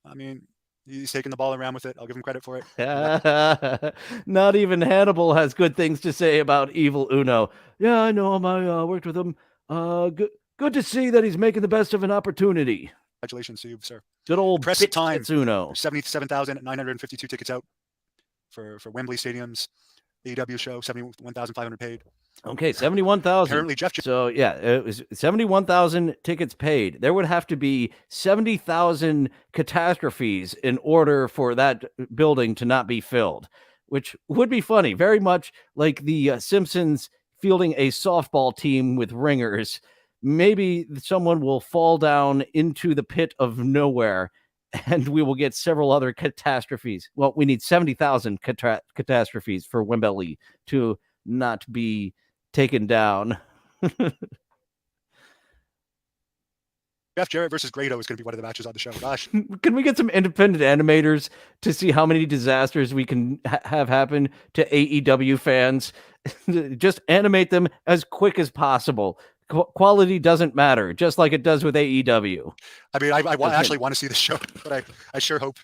I mean, he's taking the ball and ran with it. I'll give him credit for it. Not even Hannibal has good things to say about Evil Uno. Yeah, I know him. I worked with him. Good to see that he's making the best of an opportunity. Congratulations to you, sir. Good old Impressive time. Uno. 77,952 tickets out for Wembley Stadium's AEW show. 71,500 paid. Okay, 71,000. Apparently, Jeff. So yeah, it was 71,000 tickets paid. There would have to be 70,000 catastrophes in order for that building to not be filled, which would be funny. Very much like the Simpsons fielding a softball team with ringers. Maybe someone will fall down into the pit of nowhere, and we will get several other catastrophes. Well, we need 70,000 catastrophes for Wembley to not be taken down. Jeff Jarrett versus Grado is going to be one of the matches on the show. Gosh. Can we get some independent animators to see how many disasters we can have happen to AEW fans? Just animate them as quick as possible. Quality doesn't matter, just like it does with AEW. I mean, I actually want to see the show, but I sure hope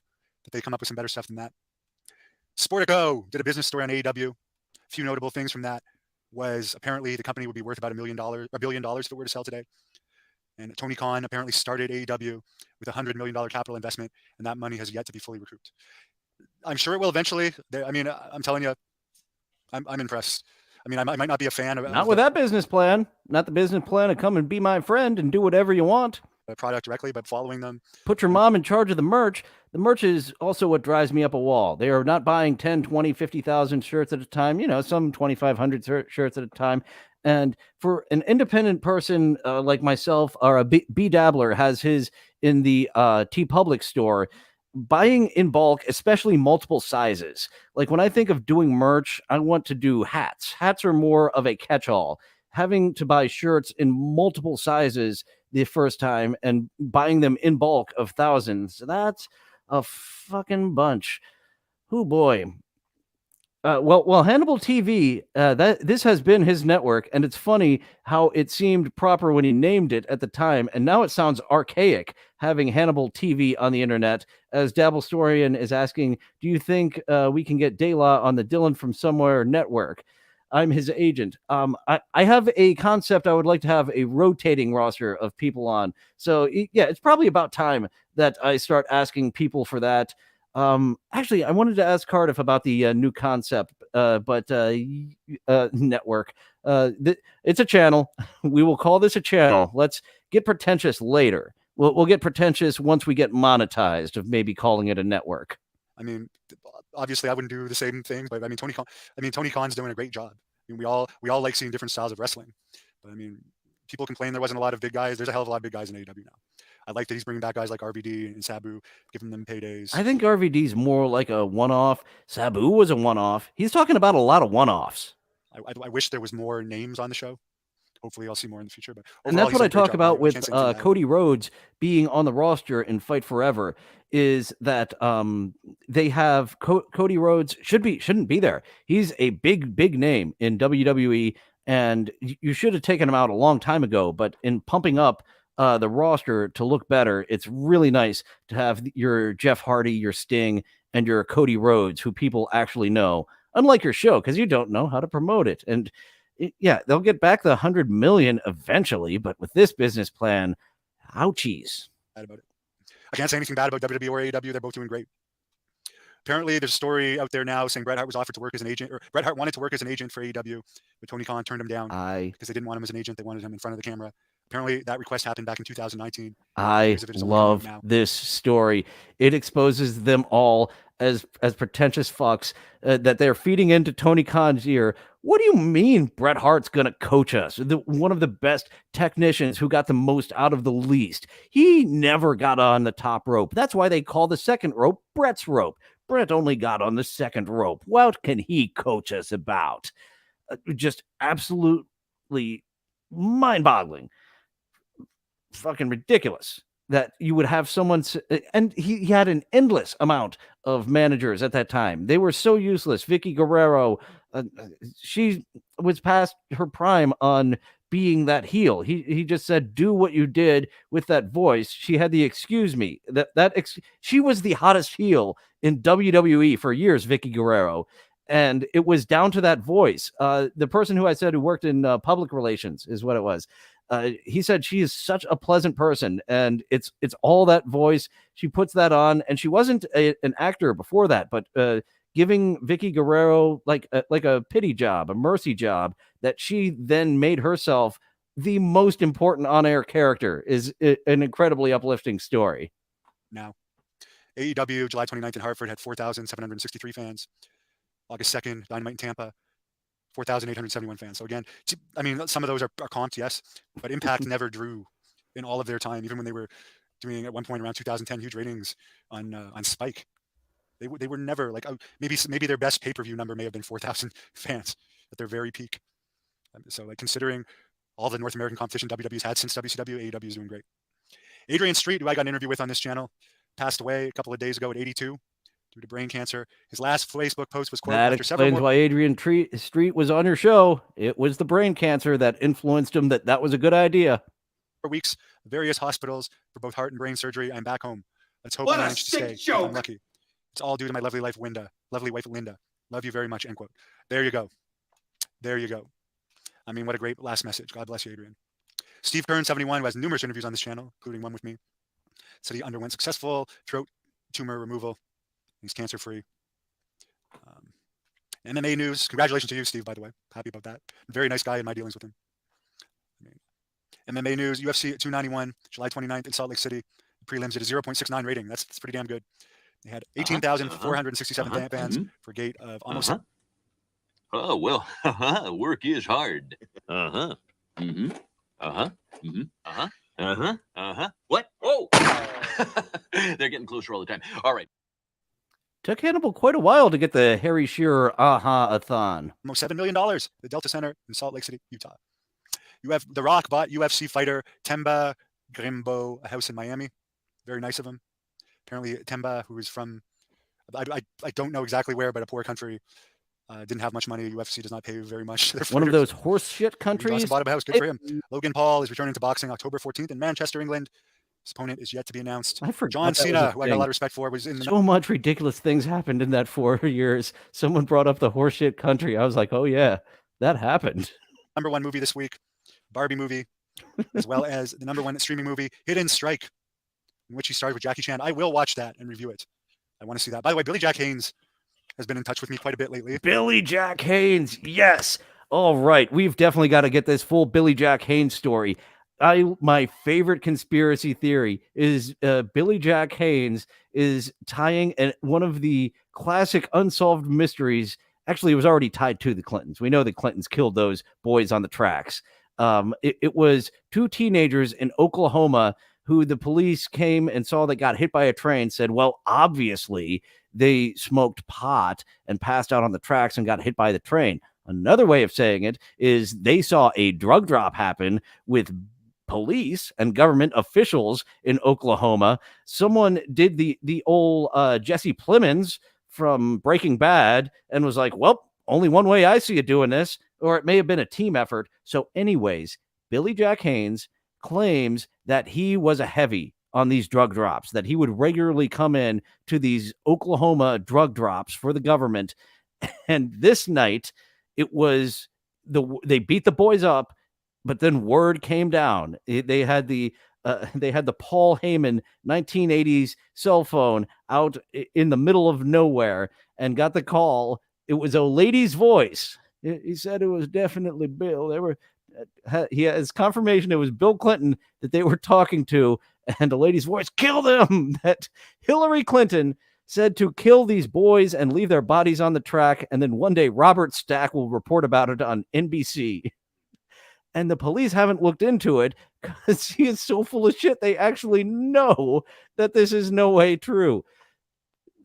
that they come up with some better stuff than that. Sportico did a business story on AEW. A few notable things from that was apparently the company would be worth about $1 billion if it were to sell today. And Tony Khan apparently started AEW with $100 million capital investment, and that money has yet to be fully recouped. I'm sure it will eventually. I mean, I'm telling you, I'm impressed. I mean, I might not be a fan of not with that business plan. Not the business plan to come and be my friend and do whatever you want. Product directly, but following them. Put your mom in charge of the merch. The merch is also what drives me up a wall. They are not buying 10, 20, 50,000 shirts at a time. You know, some 2,500 shirts at a time. And for an independent person like myself, or a B Dabbler has his in the TeePublic store, buying in bulk, especially multiple sizes. Like when I think of doing merch, I want to do hats. Hats are more of a catch-all. Having to buy shirts in multiple sizes the first time and buying them in bulk of thousands, that's a fucking bunch. Oh boy. Well, Hannibal TV, this has been his network, and it's funny how it seemed proper when he named it at the time, and now it sounds archaic having Hannibal TV on the internet. As Dabblestorian is asking, do you think we can get De La on the Dillon from Somewhere network? I'm his agent. I have a concept. I would like to have a rotating roster of people on. So yeah, it's probably about time that I start asking people for that. Actually, I wanted to ask Cardiff about the new concept, but network. It's a channel. We will call this a channel. Let's get pretentious later. We'll get pretentious once we get monetized of maybe calling it a network. I mean, obviously, I wouldn't do the same thing, but I mean, Tony Khan's doing a great job. I mean, we all like seeing different styles of wrestling, but I mean, people complain there wasn't a lot of big guys. There's a hell of a lot of big guys in AEW now. I like that he's bringing back guys like RVD and Sabu, giving them paydays. I think RVD's more like a one-off. Sabu was a one-off. He's talking about a lot of one-offs. I wish there was more names on the show. Hopefully, I'll see more in the future. But and that's what I talk about with Cody Rhodes being on the roster in Fight Forever. Is that they have Cody Rhodes shouldn't be there. He's a big name in WWE, and you should have taken him out a long time ago. But in pumping up the roster to look better, it's really nice to have your Jeff Hardy, your Sting, and your Cody Rhodes, who people actually know. Unlike your show, because you don't know how to promote it. And yeah, they'll get back the $100 million eventually, but with this business plan, ouchies. Bad about it. I can't say anything bad about WWE or AEW. They're both doing great. Apparently, there's a story out there now saying Bret Hart was offered to work as an agent, or Bret Hart wanted to work as an agent for AEW, but Tony Khan turned him down because they didn't want him as an agent. They wanted him in front of the camera. Apparently, that request happened back in 2019. I love this story. It exposes them all as pretentious fucks that they're feeding into Tony Khan's ear. What do you mean Bret Hart's going to coach us? One of the best technicians who got the most out of the least. He never got on the top rope. That's why they call the second rope Bret's rope. Bret only got on the second rope. What can he coach us about? Just absolutely mind-boggling. Fucking ridiculous that you would have someone, and he had an endless amount of managers at that time. They were so useless. Vicky Guerrero, she was past her prime on being that heel. He just said, do what you did with that voice. She had the excuse me. She was the hottest heel in WWE for years, Vicky Guerrero. And it was down to that voice. The person who I said who worked in public relations is what it was. He said she is such a pleasant person, and it's all that voice. She puts that on, and she wasn't an actor before that, but giving Vicky Guerrero like a pity job, a mercy job, that she then made herself the most important on-air character is an incredibly uplifting story. Now, AEW July 29th in Hartford had 4,763 fans. August 2nd, Dynamite in Tampa, 4,871 fans. So again, I mean, some of those are comped, yes, but Impact never drew in all of their time, even when they were doing at one point around 2010 huge ratings on Spike. They were never like, maybe their best pay-per-view number may have been 4,000 fans at their very peak. So like considering all the North American competition WWE's had since WCW, AEW is doing great. Adrian Street, who I got an interview with on this channel, passed away a couple of days ago at 82. Due to brain cancer. His last Facebook post was, quote, that explains why Adrian Street was on your show. It was the brain cancer that influenced him that was a good idea. For weeks, various hospitals for both heart and brain surgery. I'm back home. Let's hope I manage to stay. Joke. I'm lucky. It's all due to my lovely wife, Linda. Love you very much, end quote. There you go. I mean, what a great last message. God bless you, Adrian. Steve Kern, 71, who has numerous interviews on this channel, including one with me, said he underwent successful throat tumor removal. He's cancer-free. MMA news. Congratulations to you, Steve, by the way. Happy about that. Very nice guy in my dealings with him. MMA news. UFC 291, July 29th in Salt Lake City. Prelims at a 0.69 rating. That's pretty damn good. They had 18,467 fans for a gate of almost... Oh, well, work is hard. What? Oh! They're getting closer all the time. All right. Took Hannibal quite a while to get the Harry Shearer aha-a-thon. Almost $7 million. The Delta Center in Salt Lake City, Utah. You have The Rock bought UFC fighter Temba Grimbo a house in Miami. Very nice of him. Apparently Temba, who is from, I don't know exactly where, but a poor country, didn't have much money. UFC does not pay very much. One of those horse shit countries. He bought him a house. Good for him. Logan Paul is returning to boxing October 14th in Manchester, England. His opponent is yet to be announced. I forgot John Cena, who I got a lot of respect for, was in the... So much ridiculous things happened in that 4 years. Someone brought up the horseshit country. I was like, oh yeah, that happened. #1 movie this week, Barbie movie, as well as the #1 streaming movie, Hidden Strike, in which he starred with Jackie Chan. I will watch that and review it. I want to see that. By the way, Billy Jack Haynes has been in touch with me quite a bit lately. Billy Jack Haynes, yes. All right, we've definitely got to get this full Billy Jack Haynes story. My favorite conspiracy theory is Billy Jack Haynes is tying one of the classic unsolved mysteries. Actually, it was already tied to the Clintons. We know the Clintons killed those boys on the tracks. It was 2 teenagers in Oklahoma who the police came and saw that got hit by a train, said, well, obviously they smoked pot and passed out on the tracks and got hit by the train. Another way of saying it is they saw a drug drop happen with police and government officials in Oklahoma. Someone did the old Jesse Plemons from Breaking Bad and was like, well, only one way I see it doing this, or it may have been a team effort. So anyways, Billy Jack Haynes claims that he was a heavy on these drug drops, that he would regularly come in to these Oklahoma drug drops for the government. And this night it was they beat the boys up, but then word came down. They had the Paul Heyman 1980s cell phone out in the middle of nowhere and got the call. It was a lady's voice. He said it was definitely Bill. He has confirmation it was Bill Clinton that they were talking to, and a lady's voice, kill them, that Hillary Clinton said to kill these boys and leave their bodies on the track. And then one day Robert Stack will report about it on NBC. And the police haven't looked into it because he is so full of shit. They actually know that this is no way true.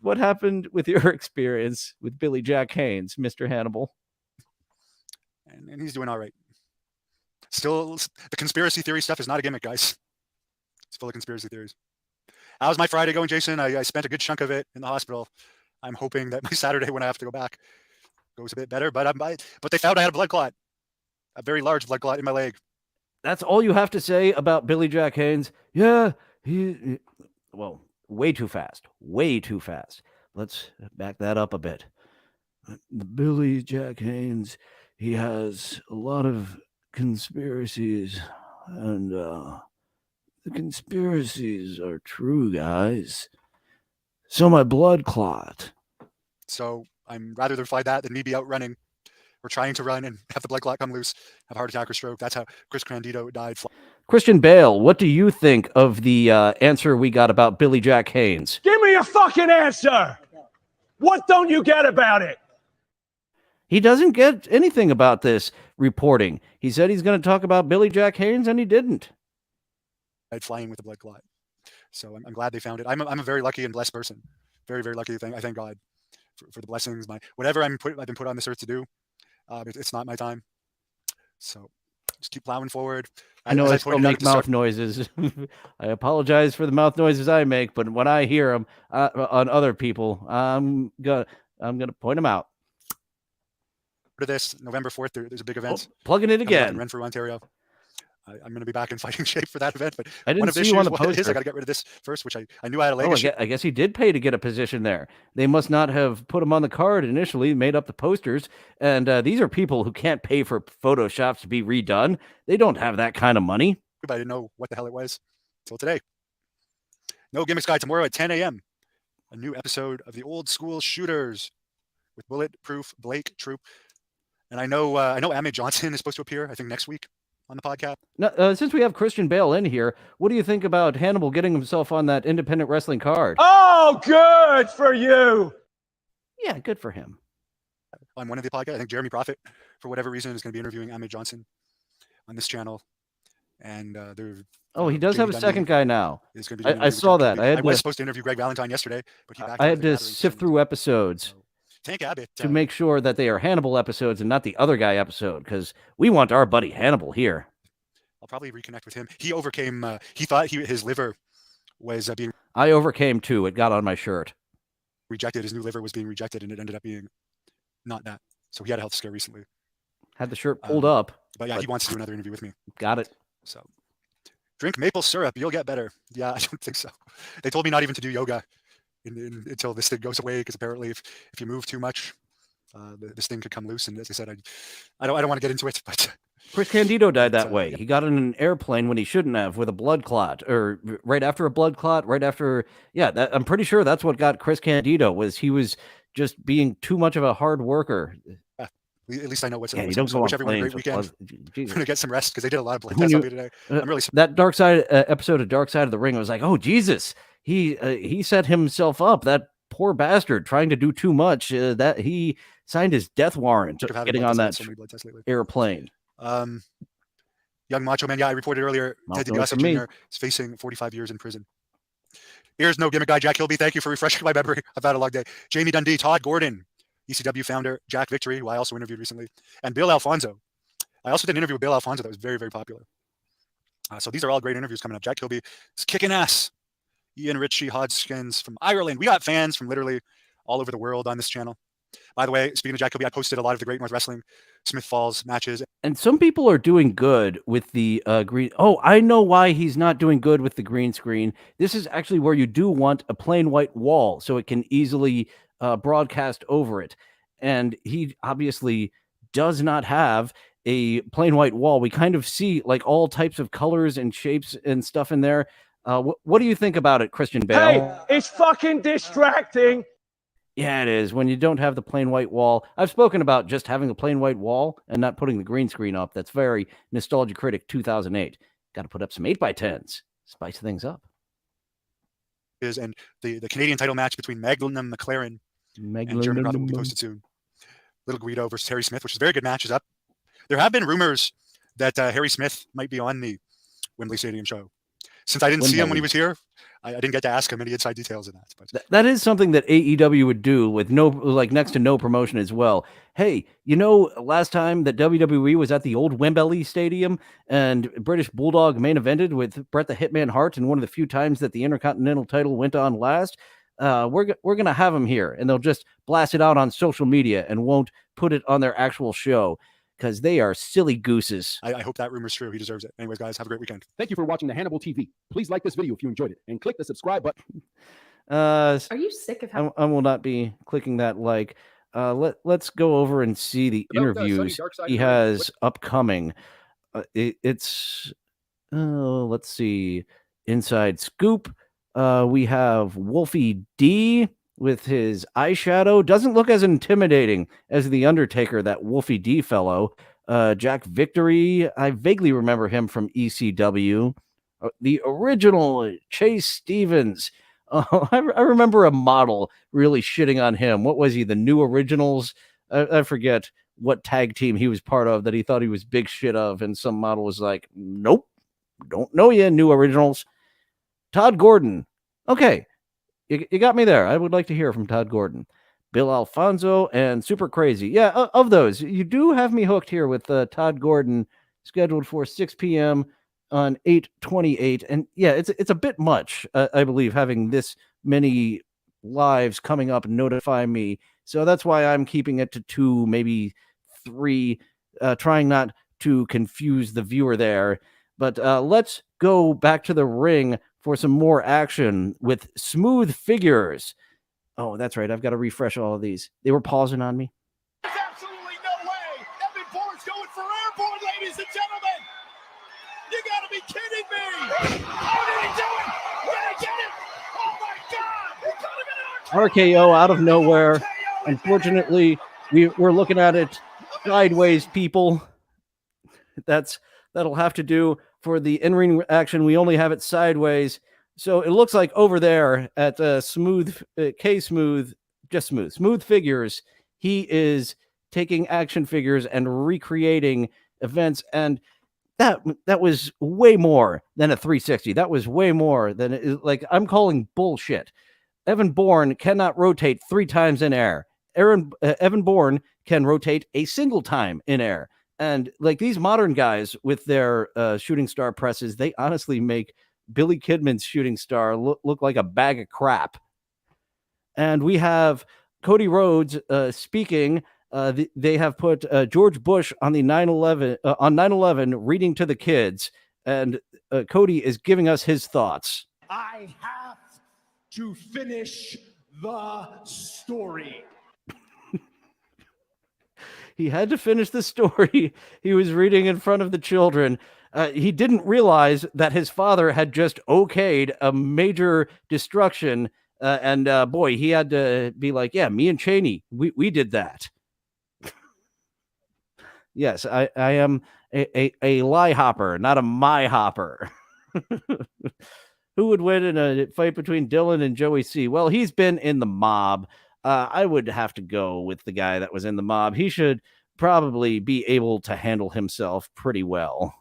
What happened with your experience with Billy Jack Haynes, Mr. Hannibal? And he's doing all right. Still, the conspiracy theory stuff is not a gimmick, guys. It's full of conspiracy theories. How's my Friday going, Jason? I spent a good chunk of it in the hospital. I'm hoping that my Saturday, when I have to go back, goes a bit better. But they found I had a blood clot, a very large blood clot in my leg. That's all you have to say about Billy Jack Haynes? Yeah, well, way too fast. Way too fast. Let's back that up a bit. Billy Jack Haynes, he has a lot of conspiracies, and the conspiracies are true, guys. So my blood clot. So I'm rather than fight that than me be out running. We're trying to run and have the blood clot come loose, have a heart attack or stroke. That's how Chris Crandito died. Christian Bale, what do you think of the answer we got about Billy Jack Haynes? Give me a fucking answer. What don't you get about it? He doesn't get anything about this reporting. He said he's going to talk about Billy Jack Haynes, and he didn't. Flying with the blood clot. So I'm glad they found it. I'm a very lucky and blessed person. Very, very lucky. I thank God for the blessings. Whatever I've been put on this earth to do, it's not my time. So just keep plowing forward. I know I still make mouth noises. I apologize for the mouth noises I make, but when I hear them on other people, I'm gonna point them out. To this November 4th, there's a big event. Plugging it again. In Renfrew, Ontario. I'm going to be back in fighting shape for that event, but I didn't see you on the poster. I got to get rid of this first, which I knew I had a leg issue. I guess he did pay to get a position there. They must not have put him on the card initially, made up the posters, and these are people who can't pay for Photoshops to be redone. They don't have that kind of money. I didn't know what the hell it was until today. No Gimmicks Guy tomorrow at 10 a.m. A new episode of the Old School Shooters with Bulletproof Blake Troop. And I know Ame Johnson is supposed to appear, I think, next week on the podcast. Now, since we have Christian Bale in here, what do you think about Hannibal getting himself on that independent wrestling card? Oh, good for you. Yeah, good for him. On one of the podcasts, I think Jeremy Prophet, for whatever reason, is going to be interviewing Ame Johnson on this channel. And he does have a second guy now. It's going to be I saw that. I was supposed to interview Greg Valentine yesterday, but I had to sift through episodes. Tank Abbott to make sure that they are Hannibal episodes and not the other guy episode, because we want our buddy Hannibal here. I'll probably reconnect with him. He overcame. He thought his liver was being. I overcame too. It got on my shirt. Rejected. His new liver was being rejected, and it ended up being not that. So he had a health scare recently. Had the shirt pulled up. But yeah, he wants to do another interview with me. Got it. So drink maple syrup. You'll get better. Yeah, I don't think so. They told me not even to do yoga until this thing goes away, because apparently if you move too much, this thing could come loose. And as I said, I don't want to get into it, but Chris Candido died that way. He got in an airplane when he shouldn't have with a blood clot, or right after a blood clot, right after. Yeah, I'm pretty sure that's what got Chris Candido. Was he was just being too much of a hard worker. At least I know what's. Yeah, you don't so go I wish on everyone a great planes weekend. Jesus. I'm gonna get some rest because they did a lot of blood tests on me today. I'm really that Dark Side episode of Dark Side of the Ring. I was like, oh Jesus, he set himself up. That poor bastard trying to do too much. That he signed his death warrant getting on that airplane. Young Macho Man, yeah, I reported earlier, Ted DiBiase Jr. is facing 45 years in prison. Here's no gimmick guy, Jack Kilby. Thank you for refreshing my memory. I've had a long day. Jamie Dundee, Todd Gordon, ECW founder, Jack Victory, who I also interviewed recently, and Bill Alfonso. I also did an interview with Bill Alfonso that was very, very popular. So these are all great interviews coming up. Jack Kilby is kicking ass. Ian Ritchie Hodgkins from Ireland. We got fans from literally all over the world on this channel. By the way, speaking of Jack Kilby, I posted a lot of the Great North Wrestling Smith Falls matches. And some people are doing good with the green. Oh, I know why he's not doing good with the green screen. This is actually where you do want a plain white wall so it can easily broadcast over it. And he obviously does not have a plain white wall. We kind of see like all types of colors and shapes and stuff in there. What do you think about it, Christian Bale? Hey, it's fucking distracting. Yeah, it is. When you don't have the plain white wall. I've spoken about just having a plain white wall and not putting the green screen up. That's very Nostalgia Critic 2008. Got to put up some 8x10s. Spice things up. And the Canadian title match between Magnum McLaren and German Prophet will be posted soon. Little Guido versus Harry Smith, which is a very good match, is up. There have been rumors that Harry Smith might be on the Wembley Stadium show. Since I didn't see him when he was here, I didn't get to ask him any inside details of that. But that is something that AEW would do with next to no promotion as well. Hey, last time that WWE was at the old Wembley Stadium and British Bulldog main evented with Bret the Hitman Hart, and one of the few times that the Intercontinental title went on last, we're going to have him here, and they'll just blast it out on social media and won't put it on their actual show. Because they are silly gooses. I hope that rumor's true. He deserves it. Anyways, guys, have a great weekend. Thank you for watching the Hannibal TV. Please like this video if you enjoyed it, and click the subscribe button. Are you sick of how I will not be clicking that like. Let's go over and see the interviews he has upcoming. Let's see. Inside Scoop. We have Wolfie D with his eyeshadow. Doesn't look as intimidating as the Undertaker, that Wolfie D fellow. Jack Victory, I vaguely remember him from ECW. The original Chase Stevens. I remember a model really shitting on him. What was he, the New Originals? I forget what tag team he was part of that he thought he was big shit of, and some model was like, nope, don't know you, New Originals. Todd Gordon. Okay. You got me there. I would like to hear from Todd Gordon. Bill Alfonso and Super Crazy. Yeah, of those, you do have me hooked here with Todd Gordon, scheduled for 6 p.m. on 8/28. And yeah, it's a bit much, I believe, having this many lives coming up and notify me. So that's why I'm keeping it to 2, maybe 3, trying not to confuse the viewer there. But let's go back to the ring for some more action with Smooth Figures. Oh, that's right. I've got to refresh all of these. They were pausing on me. There's absolutely no way. Evan Bourne's going for airborne, ladies and gentlemen. You got to be kidding me. How did he do it? Did he get it? Oh, my God. He could have been RKO out of nowhere. Unfortunately, we're looking at it sideways, people. That'll have to do. For the in-ring action, we only have it sideways. So it looks like over there at Smooth Figures, he is taking action figures and recreating events. And that was way more than a 360. That was way more than, I'm calling bullshit. Evan Bourne cannot rotate 3 times in air. Evan Bourne can rotate a single time in air. And these modern guys with their shooting star presses, they honestly make Billy Kidman's shooting star look like a bag of crap. And we have Cody Rhodes speaking. They have put George Bush on the 9/11 reading to the kids, and Cody is giving us his thoughts. I have to finish the story. He had to finish the story he was reading in front of the children. He didn't realize that his father had just okayed a major destruction. And boy, he had to be like, yeah, me and Cheney, we did that. Yes, I am a lie hopper, not a my hopper. Who would win in a fight between Dillon and Joey C? Well, he's been in the mob. I would have to go with the guy that was in the mob. He should probably be able to handle himself pretty well.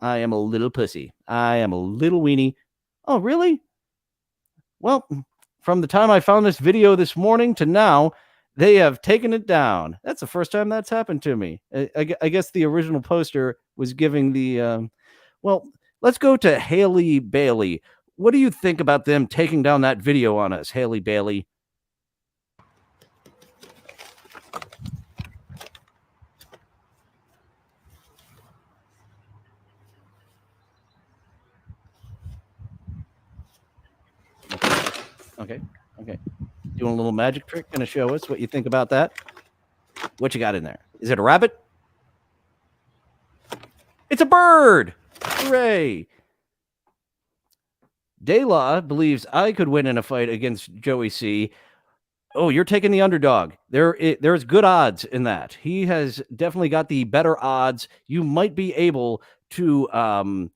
I am a little pussy. I am a little weenie. Oh, really? Well, from the time I found this video this morning to now, they have taken it down. That's the first time that's happened to me. I guess the original poster was giving the... well, let's go to Haley Bailey. What do you think about them taking down that video on us, Haley Bailey? Okay. Doing a little magic trick. Gonna show us what you think about that. What you got in there? Is it a rabbit? It's a bird! Hooray! Daylaw believes I could win in a fight against Joey C. Oh, you're taking the underdog. There's good odds in that. He has definitely got the better odds. You might be able to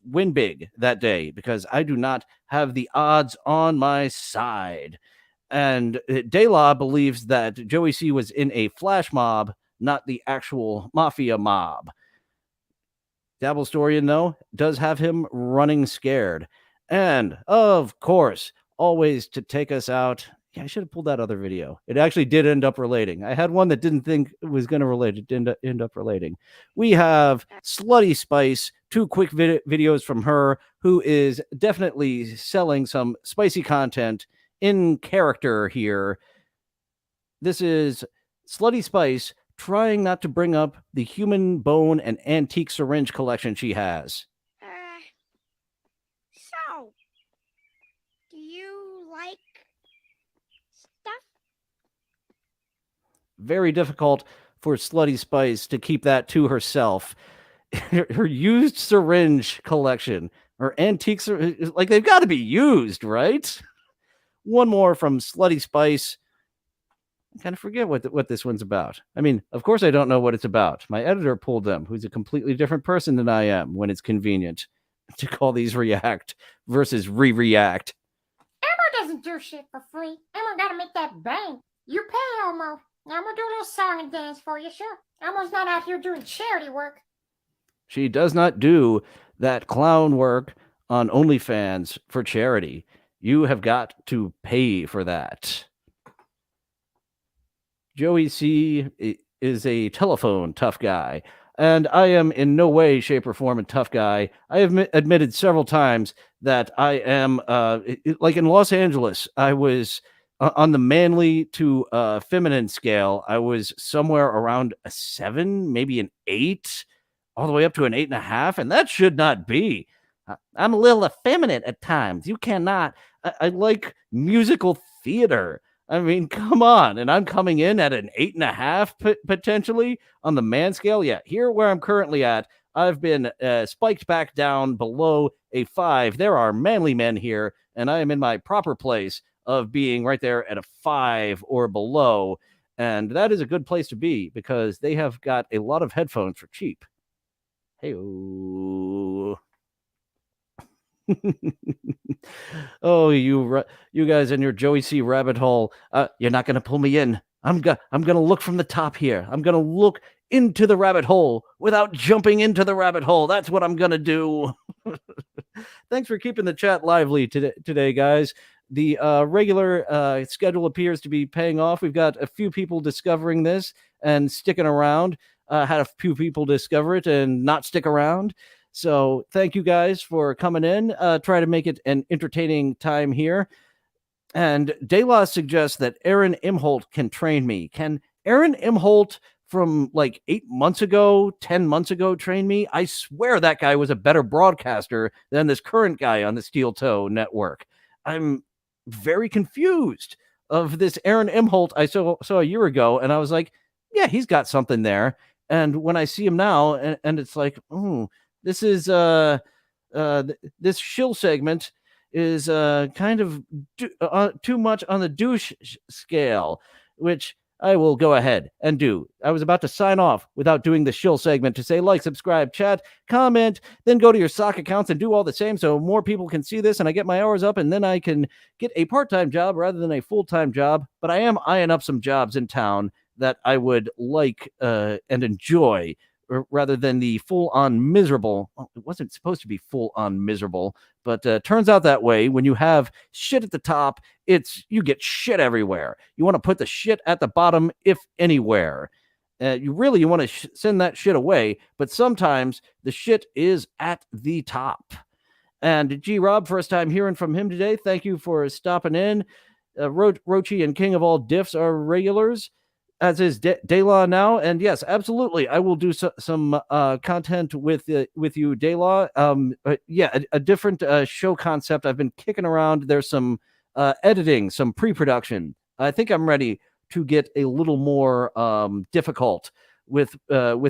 win big that day because I do not have the odds on my side. And Daylaw believes that Joey C was in a flash mob, not the actual mafia mob. Dabblestorian, though, does have him running scared. And, of course, always to take us out. Yeah, I should have pulled that other video. It actually did end up relating. I had one that didn't think it was going to relate. It didn't end up relating. We have Slutty Spice, 2 quick videos from her, who is definitely selling some spicy content in character here. This is Slutty Spice trying not to bring up the human bone and antique syringe collection she has. So, do you like stuff? Very difficult for Slutty Spice to keep that to herself. Her used syringe collection, her antique, like they've got to be used, right? One more from Slutty Spice. I kind of forget what this one's about. I mean, of course I don't know what it's about. My editor pulled them, who's a completely different person than I am when it's convenient to call these react versus re-react. Elmo doesn't do shit for free. Elmo gotta make that bank. You pay Elmo. I'm gonna do a little song and dance for you, sure. Elmo's not out here doing charity work. She does not do that clown work on OnlyFans for charity. You have got to pay for that. Joey C is a telephone tough guy, and I am in no way, shape, or form a tough guy. I have admitted several times that I am, like in Los Angeles, I was on the manly to feminine scale. I was somewhere around a 7, maybe an 8, all the way up to an 8.5, and that should not be. I'm a little effeminate at times. You cannot. I like musical theater. I mean, come on. And I'm coming in at an 8.5 potentially on the man scale. Yeah, here where I'm currently at, I've been spiked back down below a 5. There are manly men here, and I am in my proper place of being right there at a 5 or below. And that is a good place to be because they have got a lot of headphones for cheap. Hey-oh. Oh, you guys in your Joey C rabbit hole. You're not going to pull me in. I'm going to look from the top here. I'm going to look into the rabbit hole without jumping into the rabbit hole. That's what I'm going to do. Thanks for keeping the chat lively today, guys. The regular schedule appears to be paying off. We've got a few people discovering this and sticking around. Had a few people discover it and not stick around. So thank you guys for coming in. Try to make it an entertaining time here. And Daylaw suggests that Aaron Imholt can train me. Can Aaron Imholt from like 8 months ago, 10 months ago train me? I swear that guy was a better broadcaster than this current guy on the Steel Toe Network. I'm very confused of this Aaron Imholt I saw a year ago, and I was like, yeah, he's got something there. And when I see him now, and it's like, oh, this is this shill segment is kind of too much on the douche scale, which I will go ahead and do. I was about to sign off without doing the shill segment to say like, subscribe, chat, comment, then go to your sock accounts and do all the same so more people can see this and I get my hours up and then I can get a part-time job rather than a full-time job. But I am eyeing up some jobs in town that I would like and enjoy rather than the full-on miserable. Well, it wasn't supposed to be full-on miserable, but turns out that way. When you have shit at the top, you get shit everywhere. You want to put the shit at the bottom, if anywhere. You want to send that shit away, but sometimes the shit is at the top. And G Rob, first time hearing from him today. Thank you for stopping in. Rochi and King of all diffs are regulars, as is Daylaw now. And yes, absolutely, I will do some content with you, Daylaw. A different show concept I've been kicking around. There's some editing, some pre-production. I think I'm ready to get a little more difficult with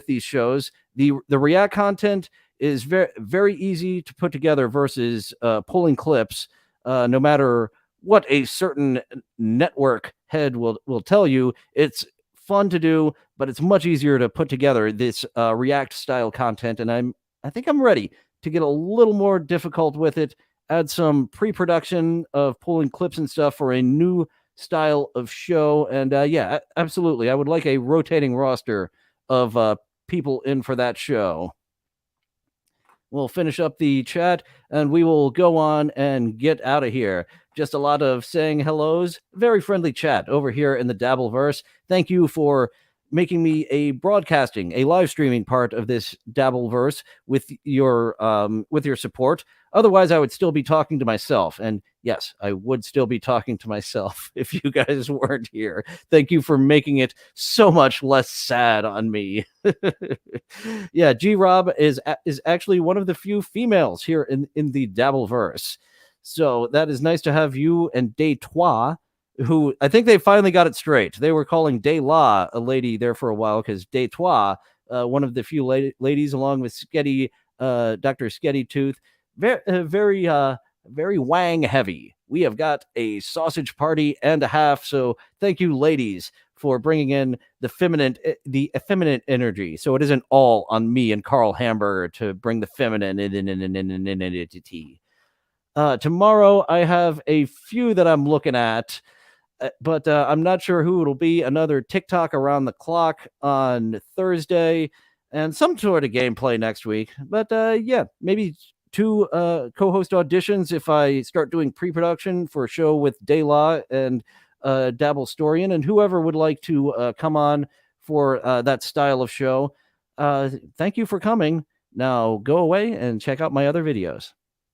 these shows. The React content is very, very easy to put together versus pulling clips, no matter what a certain network head will tell you. It's fun to do, but it's much easier to put together this React style content. And I think I'm ready to get a little more difficult with it, add some pre-production of pulling clips and stuff for a new style of show. And yeah, absolutely. I would like a rotating roster of people in for that show. We'll finish up the chat and we will go on and get out of here. Just a lot of saying hellos. Very friendly chat over here in the Dabbleverse. Thank you for making me a live streaming part of this Dabbleverse with your support. Otherwise, I would still be talking to myself. And yes, I would still be talking to myself if you guys weren't here. Thank you for making it so much less sad on me. Yeah, G-Rob is actually one of the few females here in the Dabbleverse. So that is nice to have you and Day-Trois, who I think they finally got it straight. They were calling Day-La a lady there for a while because Day-Trois, one of the few ladies, along with Sketty, Dr. Sketty Tooth, very wang heavy. We have got a sausage party and a half. So thank you, ladies, for bringing in the effeminate energy. So it isn't all on me and Carl Hamburger to bring the feminine in. Tomorrow I have a few that I'm looking at, but I'm not sure who it'll be. Another TikTok around the clock on Thursday and some sort of gameplay next week. But yeah, maybe 2 co-host auditions if I start doing pre-production for a show with Daylaw and Dabble Storian and whoever would like to come on for that style of show. Thank you for coming. Now go away and check out my other videos.